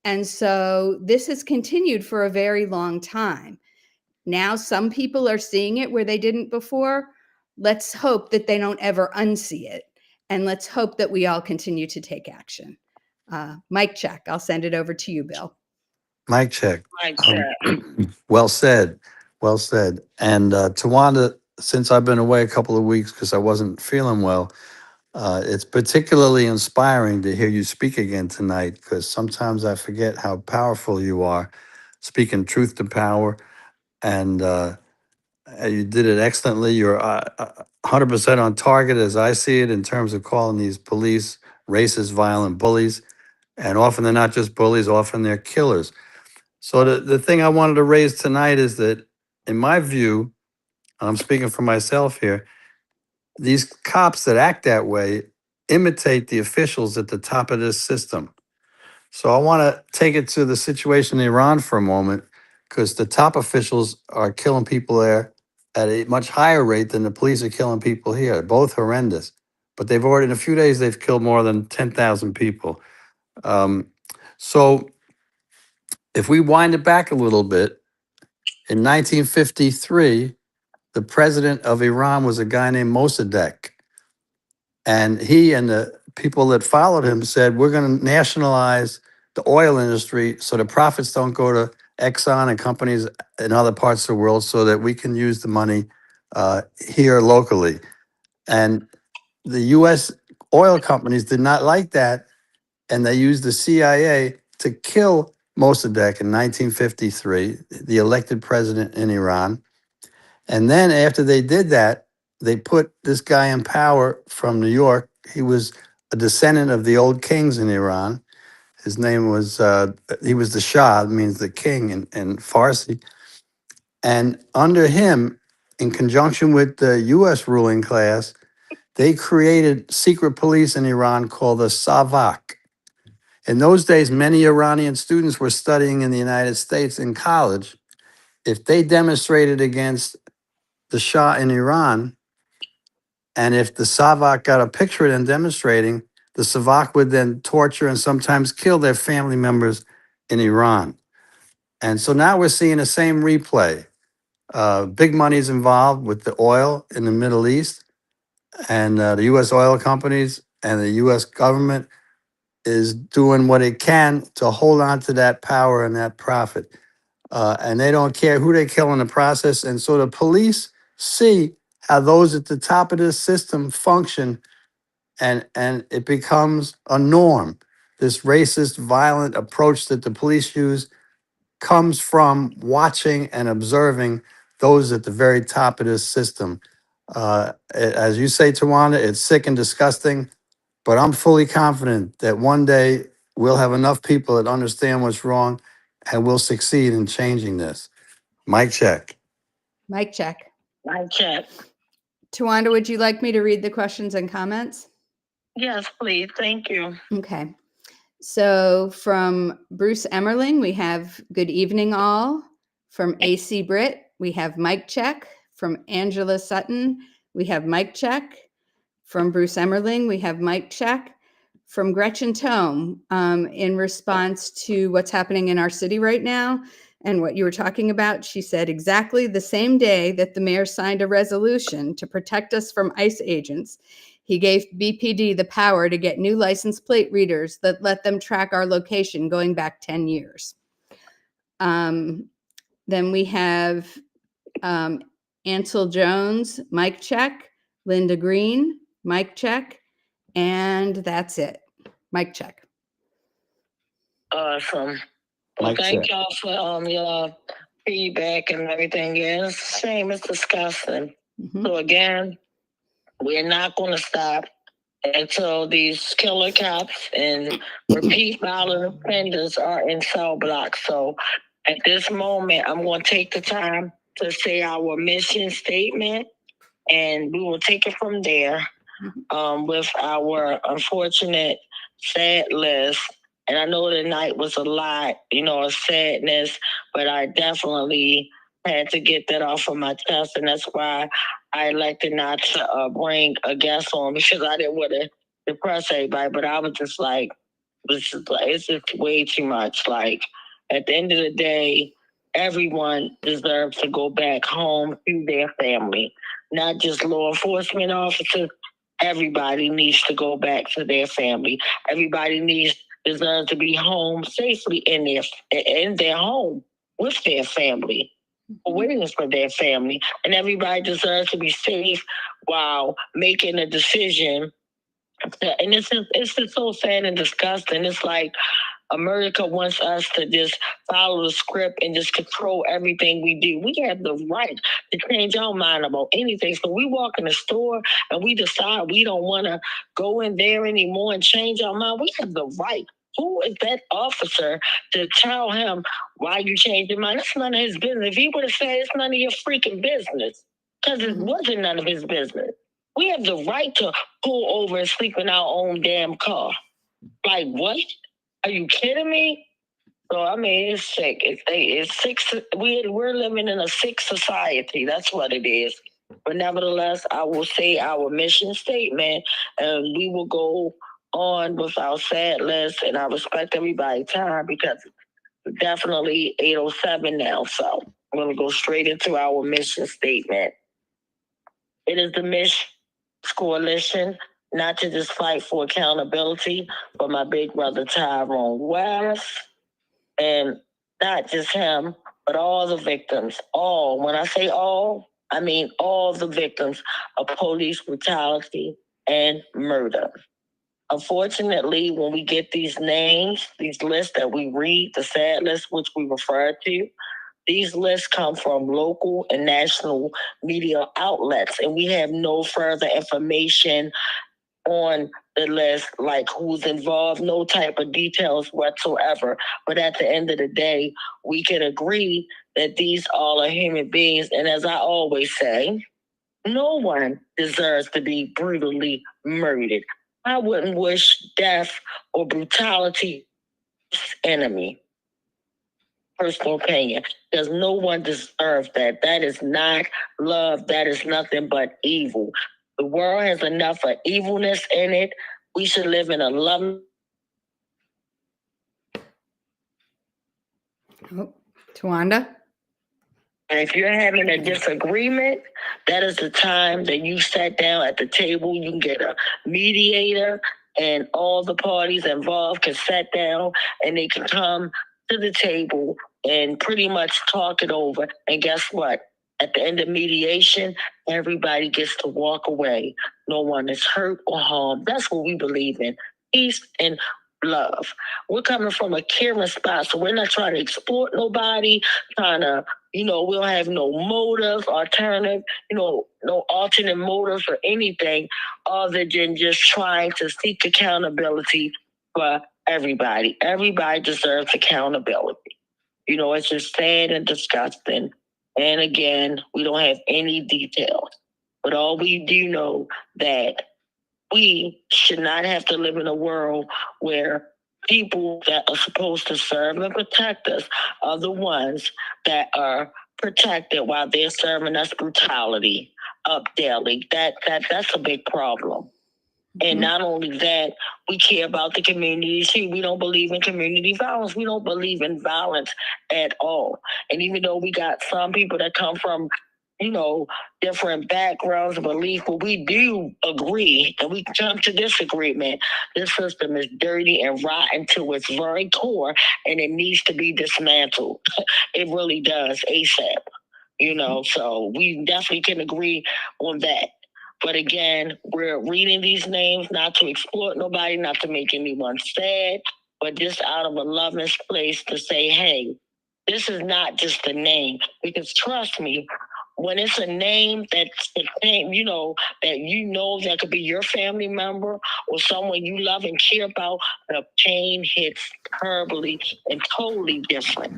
And so this has continued for a very long time. Now some people are seeing it where they didn't before. Let's hope that they don't ever unsee it. And let's hope that we all continue to take action. Mic check. I'll send it over to you, Bill. Mic check. Like that. Well said. Well said. And Tawanda, since I've been away a couple of weeks because I wasn't feeling well, it's particularly inspiring to hear you speak again tonight, because sometimes I forget how powerful you are, speaking truth to power. And you did it excellently. You're 100% on target as I see it in terms of calling these police racist, violent bullies. And often they're not just bullies, often they're killers. So the thing I wanted to raise tonight is that, in my view, and I'm speaking for myself here, these cops that act that way imitate the officials at the top of this system. So I want to take it to the situation in Iran for a moment, because the top officials are killing people there at a much higher rate than the police are killing people here. Both horrendous. But they've already, in a few days, they've killed more than 10,000 people. So if we wind it back a little bit, in 1953, the president of Iran was a guy named Mossadegh. And he and the people that followed him said, we're going to nationalize the oil industry so the profits don't go to Exxon and companies in other parts of the world, so that we can use the money here locally. And the U.S. oil companies did not like that, and they used the CIA to kill Mossadegh in 1953, the elected president in Iran. And then after they did that, they put this guy in power from New York. He was a descendant of the old kings in Iran. His name was, he was the Shah, means the king in Farsi. And under him, in conjunction with the US ruling class, they created secret police in Iran called the Savak. In those days, many Iranian students were studying in the United States in college. If they demonstrated against the Shah in Iran, and if the Savak got a picture of them demonstrating, the Savak would then torture and sometimes kill their family members in Iran. And so now we're seeing the same replay. Big money's involved with the oil in the Middle East, and the U.S. oil companies and the U.S. government is doing what it can to hold on to that power and that profit. And they don't care who they kill in the process. And so the police see how those at the top of this system function, and it becomes a norm. This racist, violent approach that the police use comes from watching and observing those at the very top of this system. As you say, Tawanda, it's sick and disgusting, but I'm fully confident that one day we'll have enough people that understand what's wrong, and we'll succeed in changing this. Mic check. Mic check. Like that. Tawanda, would you like me to read the questions and comments? Yes, please. Thank you. Okay. So from Bruce Emmerling, we have good evening all. From AC Britt, we have mic check. From Angela Sutton, we have mic check. From Bruce Emmerling, we have mic check. From Gretchen Tome, in response to what's happening in our city right now and what you were talking about, she said, exactly the same day that the mayor signed a resolution to protect us from ICE agents, he gave BPD the power to get new license plate readers that let them track our location going back 10 years. Then we have Ansel Jones, mic check. Linda Green, mic check. And that's it. Mic check. Awesome. Well, Mic thank check. y'all for your feedback and everything. Yeah, it's a shame. It's disgusting. Mhm. So again, we're not going to stop until these killer cops and repeat violent offenders are in cell blocks. So at this moment, I'm going to take the time to say our mission statement, and we will take it from there with our unfortunate sad list. And I know the night was a lot, of sadness, but I definitely had to get that off of my chest, and that's why I elected not to bring a guest on, because I didn't want to depress everybody, but I was just like, it's just way too much. Like, at the end of the day, everyone deserves to go back home to their family, not just law enforcement officers. Everybody needs to go back to their family. Everybody deserves to be home safely in their home with their family, waiting for their family, and everybody deserves to be safe while making a decision. And it's just so sad and disgusting. It's like America wants us to just follow the script and just control everything we do. We have the right to change our mind about anything. So we walk in the store and we decide we don't want to go in there anymore and change our mind. We have the right. Who is that officer to tell him why you changed your mind? It's none of his business. If he would have said it's none of your freaking business, because it wasn't none of his business. We have the right to pull over and sleep in our own damn car. Like, what? Are you kidding me? So, I mean, it's sick. It's sick. We're living in a sick society. That's what it is. But nevertheless, I will say our mission statement, and we will go on with our sad list. And I respect everybody's time because it's definitely 8:07 now. So I'm going to go straight into our mission statement. It is the mission coalition not to just fight for accountability, but my big brother Tyrone West, and not just him, but all the victims. All, when I say all, I mean all the victims of police brutality and murder. Unfortunately, when we get these names, these lists that we read, the sad list which we refer to, these lists come from local and national media outlets, and we have no further information on the list, like who's involved, no type of details whatsoever. But at the end of the day, we can agree that these all are human beings. And as I always say, no one deserves to be brutally murdered. I wouldn't wish death or brutality to the enemy. Personal opinion, because no one deserves that. That is not love. That is nothing but evil. The world has enough of evilness in it. We should live in a loving. Tawanda? And if you're having a disagreement, that is the time that you sat down at the table. You can get a mediator, and all the parties involved can sit down and they can come to the table and pretty much talk it over. And guess what? At the end of mediation, everybody gets to walk away. No one is hurt or harmed. That's what we believe in. Peace and love. We're coming from a caring spot, so we're not trying to exploit nobody, trying to, we don't have no motive, alternative, no alternate motives or anything other than just trying to seek accountability for everybody. Everybody deserves accountability. It's just sad and disgusting. And again, we don't have any details. But all we do know that we should not have to live in a world where people that are supposed to serve and protect us are the ones that are protected while they're serving us brutality up daily. That's a big problem. And not only that, we care about the community too. We don't believe in community violence. We don't believe in violence at all. And even though we got some people that come from, different backgrounds and beliefs, but we do agree and we come to this agreement. This system is dirty and rotten to its very core, and it needs to be dismantled. It really does, ASAP. So we definitely can agree on that. But again, we're reading these names not to exploit nobody, not to make anyone sad, but just out of a loving place to say, hey, this is not just a name. Because trust me, when it's a name that's the name, that could be your family member or someone you love and care about, the pain hits terribly and totally different.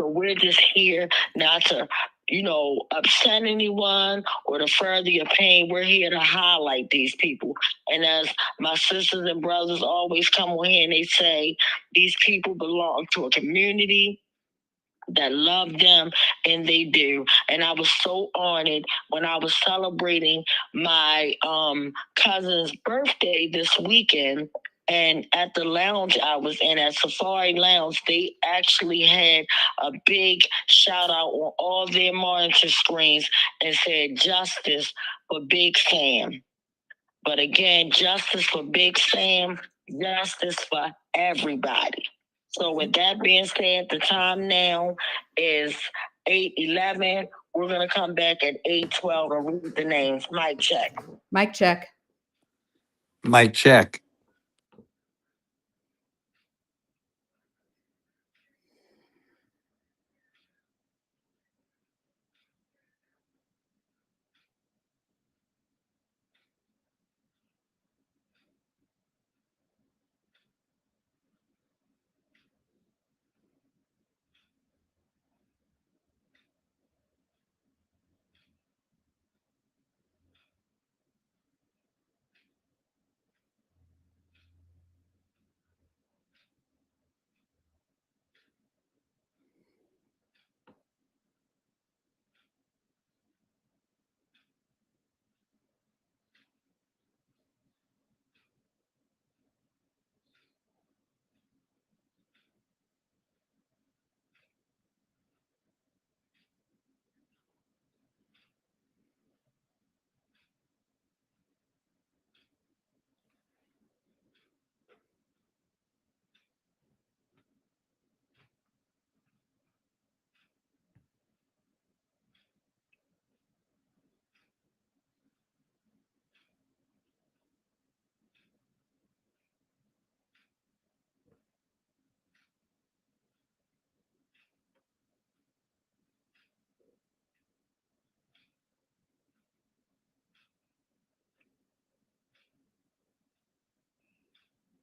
So we're just here not to, upset anyone or to further your pain. We're here to highlight these people. And as my sisters and brothers always come on here and they say, these people belong to a community. that love them, and they do. And I was so honored when I was celebrating my cousin's birthday this weekend. And at the lounge I was in, at Safari Lounge, they actually had a big shout out on all their monitor screens and said justice for Big Sam. But again, justice for Big Sam, justice for everybody. So with that being said, the time now is 8:11. We're gonna come back at 8:12 and read the names. Mic check. Mic check. Mic check.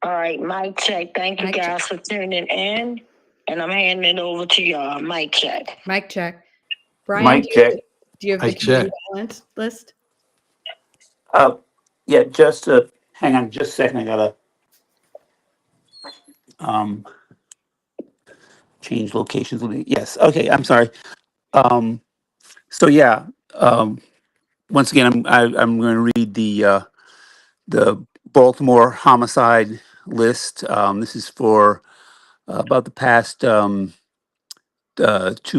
All right, mic check. Thank you Mic guys for tuning in. And I'm handing it over to y'all. Mic check. Mic check. Brian, Mic check. do you have the Mic check. community violence list? Yeah, just hang on just a second. I gotta change locations. Yes. Okay. I'm sorry. So yeah. Once again, I'm going to read the Baltimore homicide list. This is for about the past 2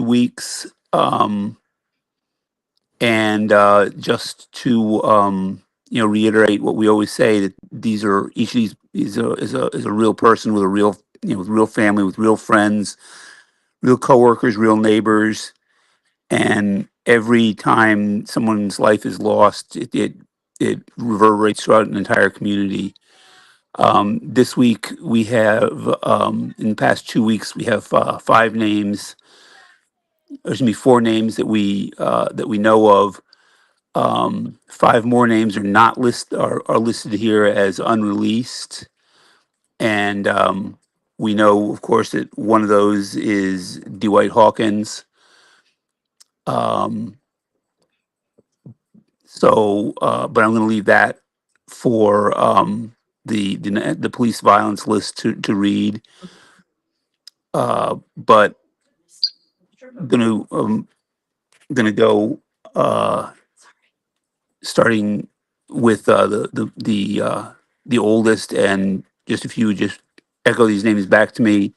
weeks. And just to reiterate what we always say, that each of these is a real person with a real with real family, with real friends, real coworkers, real neighbors, and every time someone's life is lost, it reverberates throughout an entire community. This week we have in the past 2 weeks we have 5 names, four names that we know of. 5 more names are listed here as unreleased, and we know, of course, that one of those is Dwight Hawkins. Um, but I'm going to leave that for the police violence list to read. But going to go starting with the oldest, and just if you would just echo these names back to me,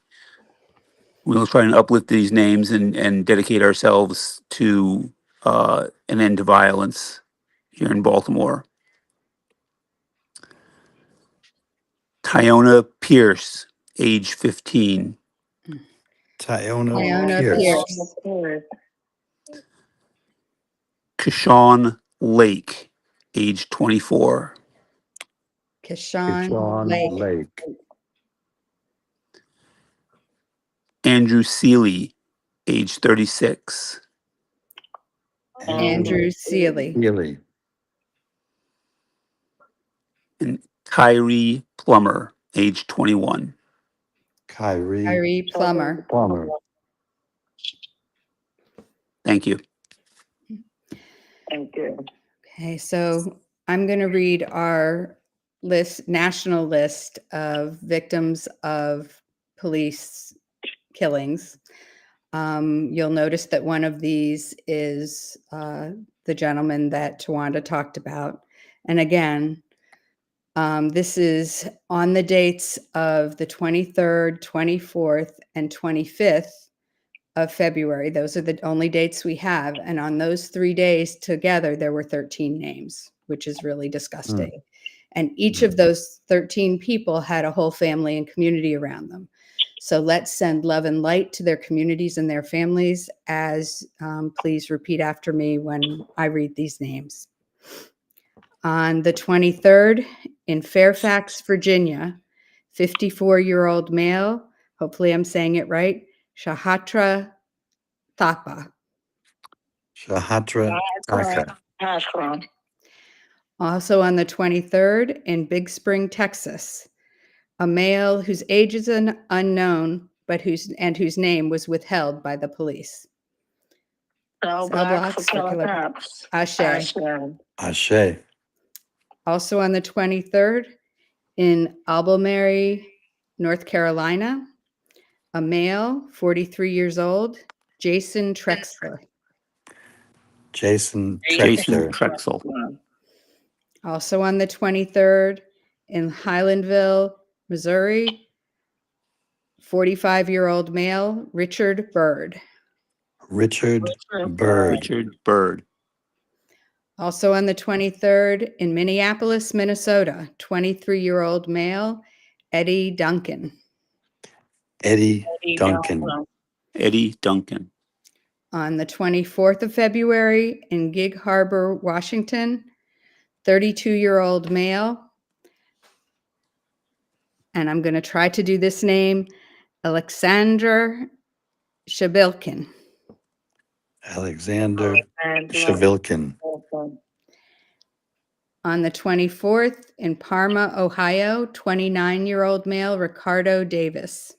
we'll try and uplift these names and dedicate ourselves to an end to violence here in Baltimore. Tyona Pierce, age 15. Tyona Pierce. Kashawn Lake, age 24. Kashawn Lake. Andrew Seeley, age 36. Andrew Seeley. And Kyrie Plummer, age 21. Kyrie Plummer. Thank you. Thank you. Okay, so I'm going to read our national list of victims of police killings. You'll notice that one of these is the gentleman that Tawanda talked about. And again, this is on the dates of the 23rd, 24th, and 25th of February. Those are the only dates we have. And on those 3 days together, there were 13 names, which is really disgusting. And each of those 13 people had a whole family and community around them. So let's send love and light to their communities and their families, as please repeat after me when I read these names. On the 23rd, in Fairfax, Virginia, 54-year-old male, hopefully I'm saying it right, Shahatra Thapa. Shahatra Thapa. Ashram. Also on the 23rd, in Big Spring, Texas, a male whose age is unknown, but whose name was withheld by the police. Cell Cell blocks for blocks for killer killer cops. Ashe. Ashe. Also on the 23rd, in Albemarle, North Carolina, a male, 43 years old, Jason Trexler. Jason Jason Trexler. Trexel. Also on the 23rd, in Highlandville, Missouri, 45-year-old male, Richard Bird. Richard Bird. Richard Bird. Also on the 23rd, in Minneapolis, Minnesota, 23-year-old male, Eddie Duncan. Eddie Duncan. Eddie Duncan. On the 24th of February, in Gig Harbor, Washington, 32-year-old male, and I'm going to try to do this name, Alexander Shabilkin. Alexander Shavilkin. On the 24th, in Parma, Ohio, 29-year-old male, Ricardo Davis.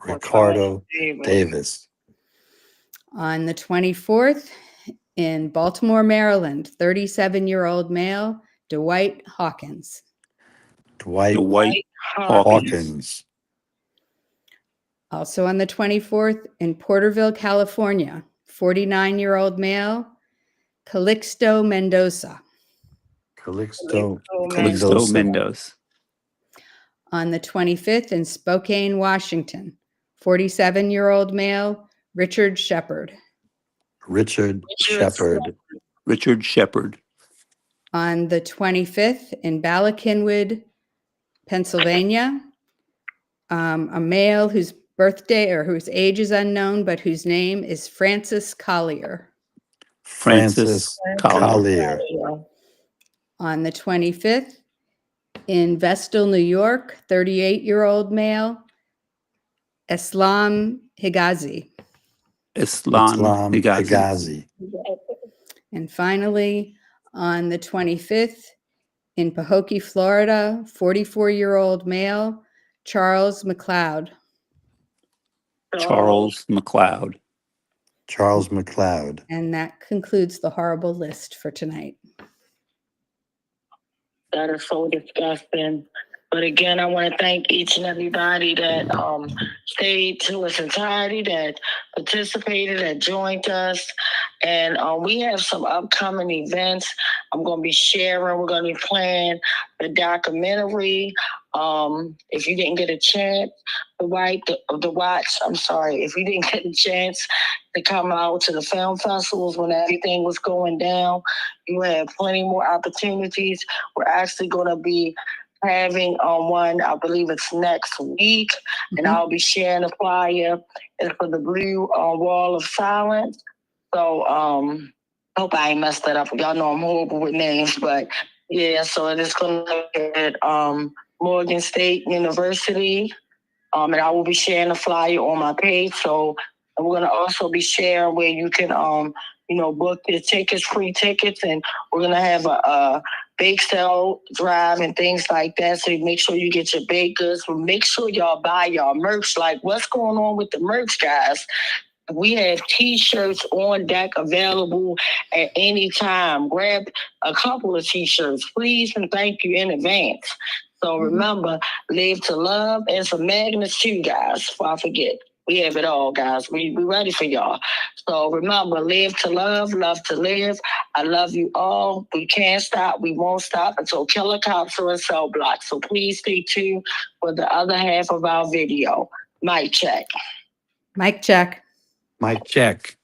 Ricardo Davis. On the 24th, in Baltimore, Maryland, 37-year-old male, Dwight Hawkins. Dwight Hawkins. Also on the 24th, in Porterville, California, 49-year-old male, Calixto Mendoza. Calixto Mendoza. On the 25th, in Spokane, Washington, 47-year-old male, Richard Shepard. Richard Shepard. Richard Shepard. On the 25th, in Ballackinwood, Pennsylvania, a male whose birthday or whose age is unknown, but whose name is Francis Collier. Francis Collier. On the 25th, in Vestal, New York, 38-year-old male, Islam Higazi. Islam Higazi. And finally, on the 25th, in Pahokee, Florida, 44-year-old male, Charles McLeod. Charles McLeod. Charles McLeod. And that concludes the horrible list for tonight. That is so disgusting. But again, I want to thank each and everybody that stayed to its entirety, that participated, that joined us. And we have some upcoming events I'm going to be sharing. We're going to be playing the documentary. If you didn't get a chance to watch, if you didn't get a chance to come out to the film festivals when everything was going down, you have plenty more opportunities. We're actually going to be having one, I believe it's next week, and I'll be sharing a flyer. It's for the Blue Wall of Silence. So hope I ain't messed that up. Y'all know I'm horrible with names, but yeah, so it is going to be at Morgan State University, and I will be sharing a flyer on my page. So we're going to also be sharing where you can book your tickets, free tickets, and we're going to have a bake sale drive and things like that. So make sure you get your baked goods. Make sure y'all buy y'all merch. Like, what's going on with the merch, guys? We have T-shirts on deck available at any time. Grab a couple of T-shirts, please, and thank you in advance. So remember, live to love, and some magnets too, guys, before I forget. We have it all, guys. We ready for y'all. So remember, live to love to live. I love you all. We can't stop. We won't stop until killer cops are in cell blocks. So please stay tuned for the other half of our video. Mic check. Mic check. Mic check.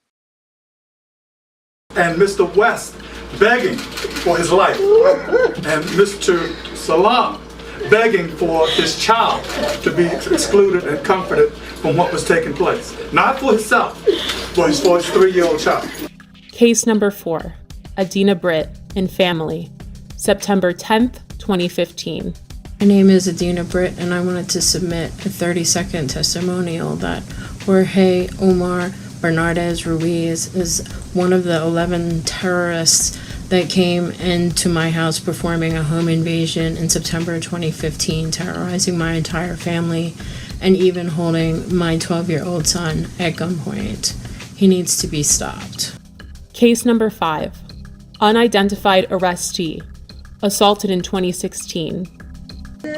And Mr. West begging for his life, and Mr. Salam begging for his child to be excluded and comforted from what was taking place. Not for himself, but for his 3-year-old child. Case number 4, Adina Britt and family, September 10th, 2015. My name is Adina Britt, and I wanted to submit a 30-second testimonial that Jorge Omar Bernardez Ruiz is one of the 11 terrorists that came into my house performing a home invasion in September 2015, terrorizing my entire family and even holding my 12-year-old son at gunpoint. He needs to be stopped. Case number 5, unidentified arrestee, assaulted in 2016. I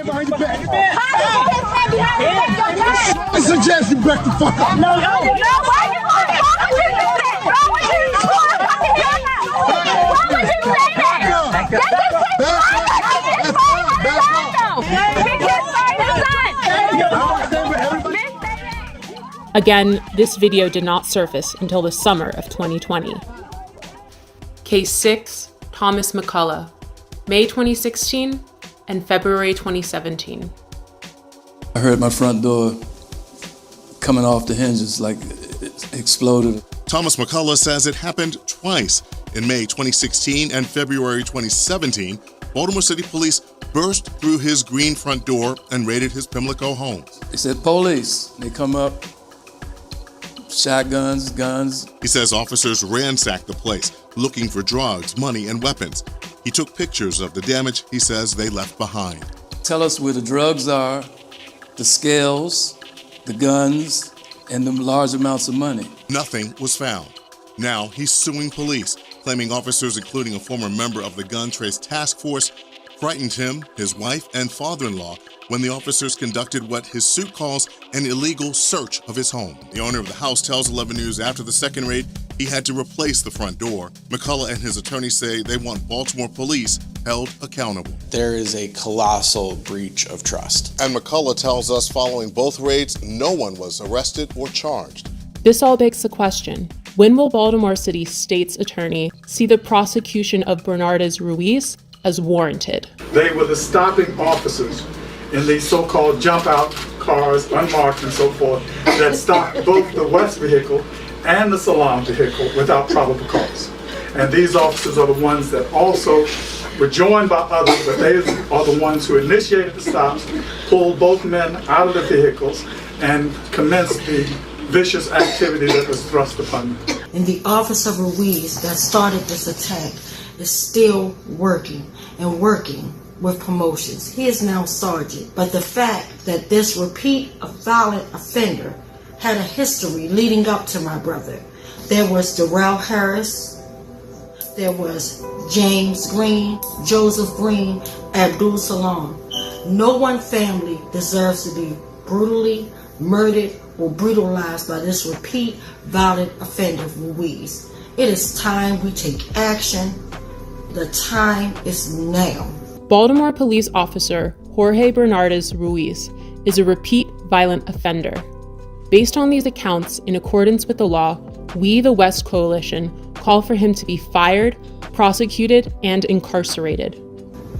suggest you back the fuck up. No, why you Again, this video did not surface until the summer of 2020. Case 6, Thomas McCullough, May 2016 and February 2017. I heard my front door coming off the hinges like it exploded. Thomas McCullough says it happened twice. In May 2016 and February 2017, Baltimore City Police burst through his green front door and raided his Pimlico home. They said, police. They come up, shotguns, guns. He says officers ransacked the place, looking for drugs, money, and weapons. He took pictures of the damage he says they left behind. Tell us where the drugs are, the scales, the guns, and the large amounts of money. Nothing was found. Now he's suing police, claiming officers, including a former member of the Gun Trace Task Force, frightened him, his wife, and father-in-law when the officers conducted what his suit calls an illegal search of his home. The owner of the house tells 11 News after the second raid, he had to replace the front door. McCullough and his attorney say they want Baltimore police held accountable. There is a colossal breach of trust. And McCullough tells us following both raids, no one was arrested or charged. This all begs the question, when will Baltimore City State's attorney see the prosecution of Bernardez Ruiz as warranted? They were the stopping officers in these so-called jump-out cars, unmarked and so forth, that stopped both the West vehicle and the Salam vehicle without probable cause. And these officers are the ones that also were joined by others, but they are the ones who initiated the stops, pulled both men out of the vehicles, and commenced the vicious activity that was thrust upon them. And the officer Ruiz that started this attack is still working with promotions. He is now sergeant. But the fact that this repeat violent offender had a history leading up to my brother. There was Darrell Harris, there was James Green, Joseph Green, Abdul Salam. No one family deserves to be brutally murdered or brutalized by this repeat violent offender Ruiz. It is time we take action. The time is now. Baltimore police officer Jorge Bernardez Ruiz is a repeat violent offender. Based on these accounts, in accordance with the law, we, the West Coalition, call for him to be fired, prosecuted, and incarcerated.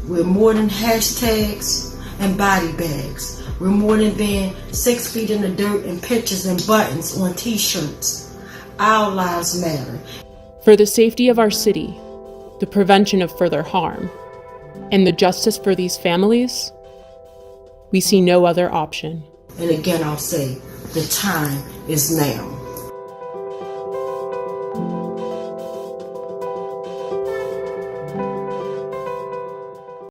We're more than hashtags and body bags. We're more than being 6 feet in the dirt and pictures and buttons on t-shirts. Our lives matter. For the safety of our city, the prevention of further harm, and the justice for these families, we see no other option. And again, I'll say, the time is now.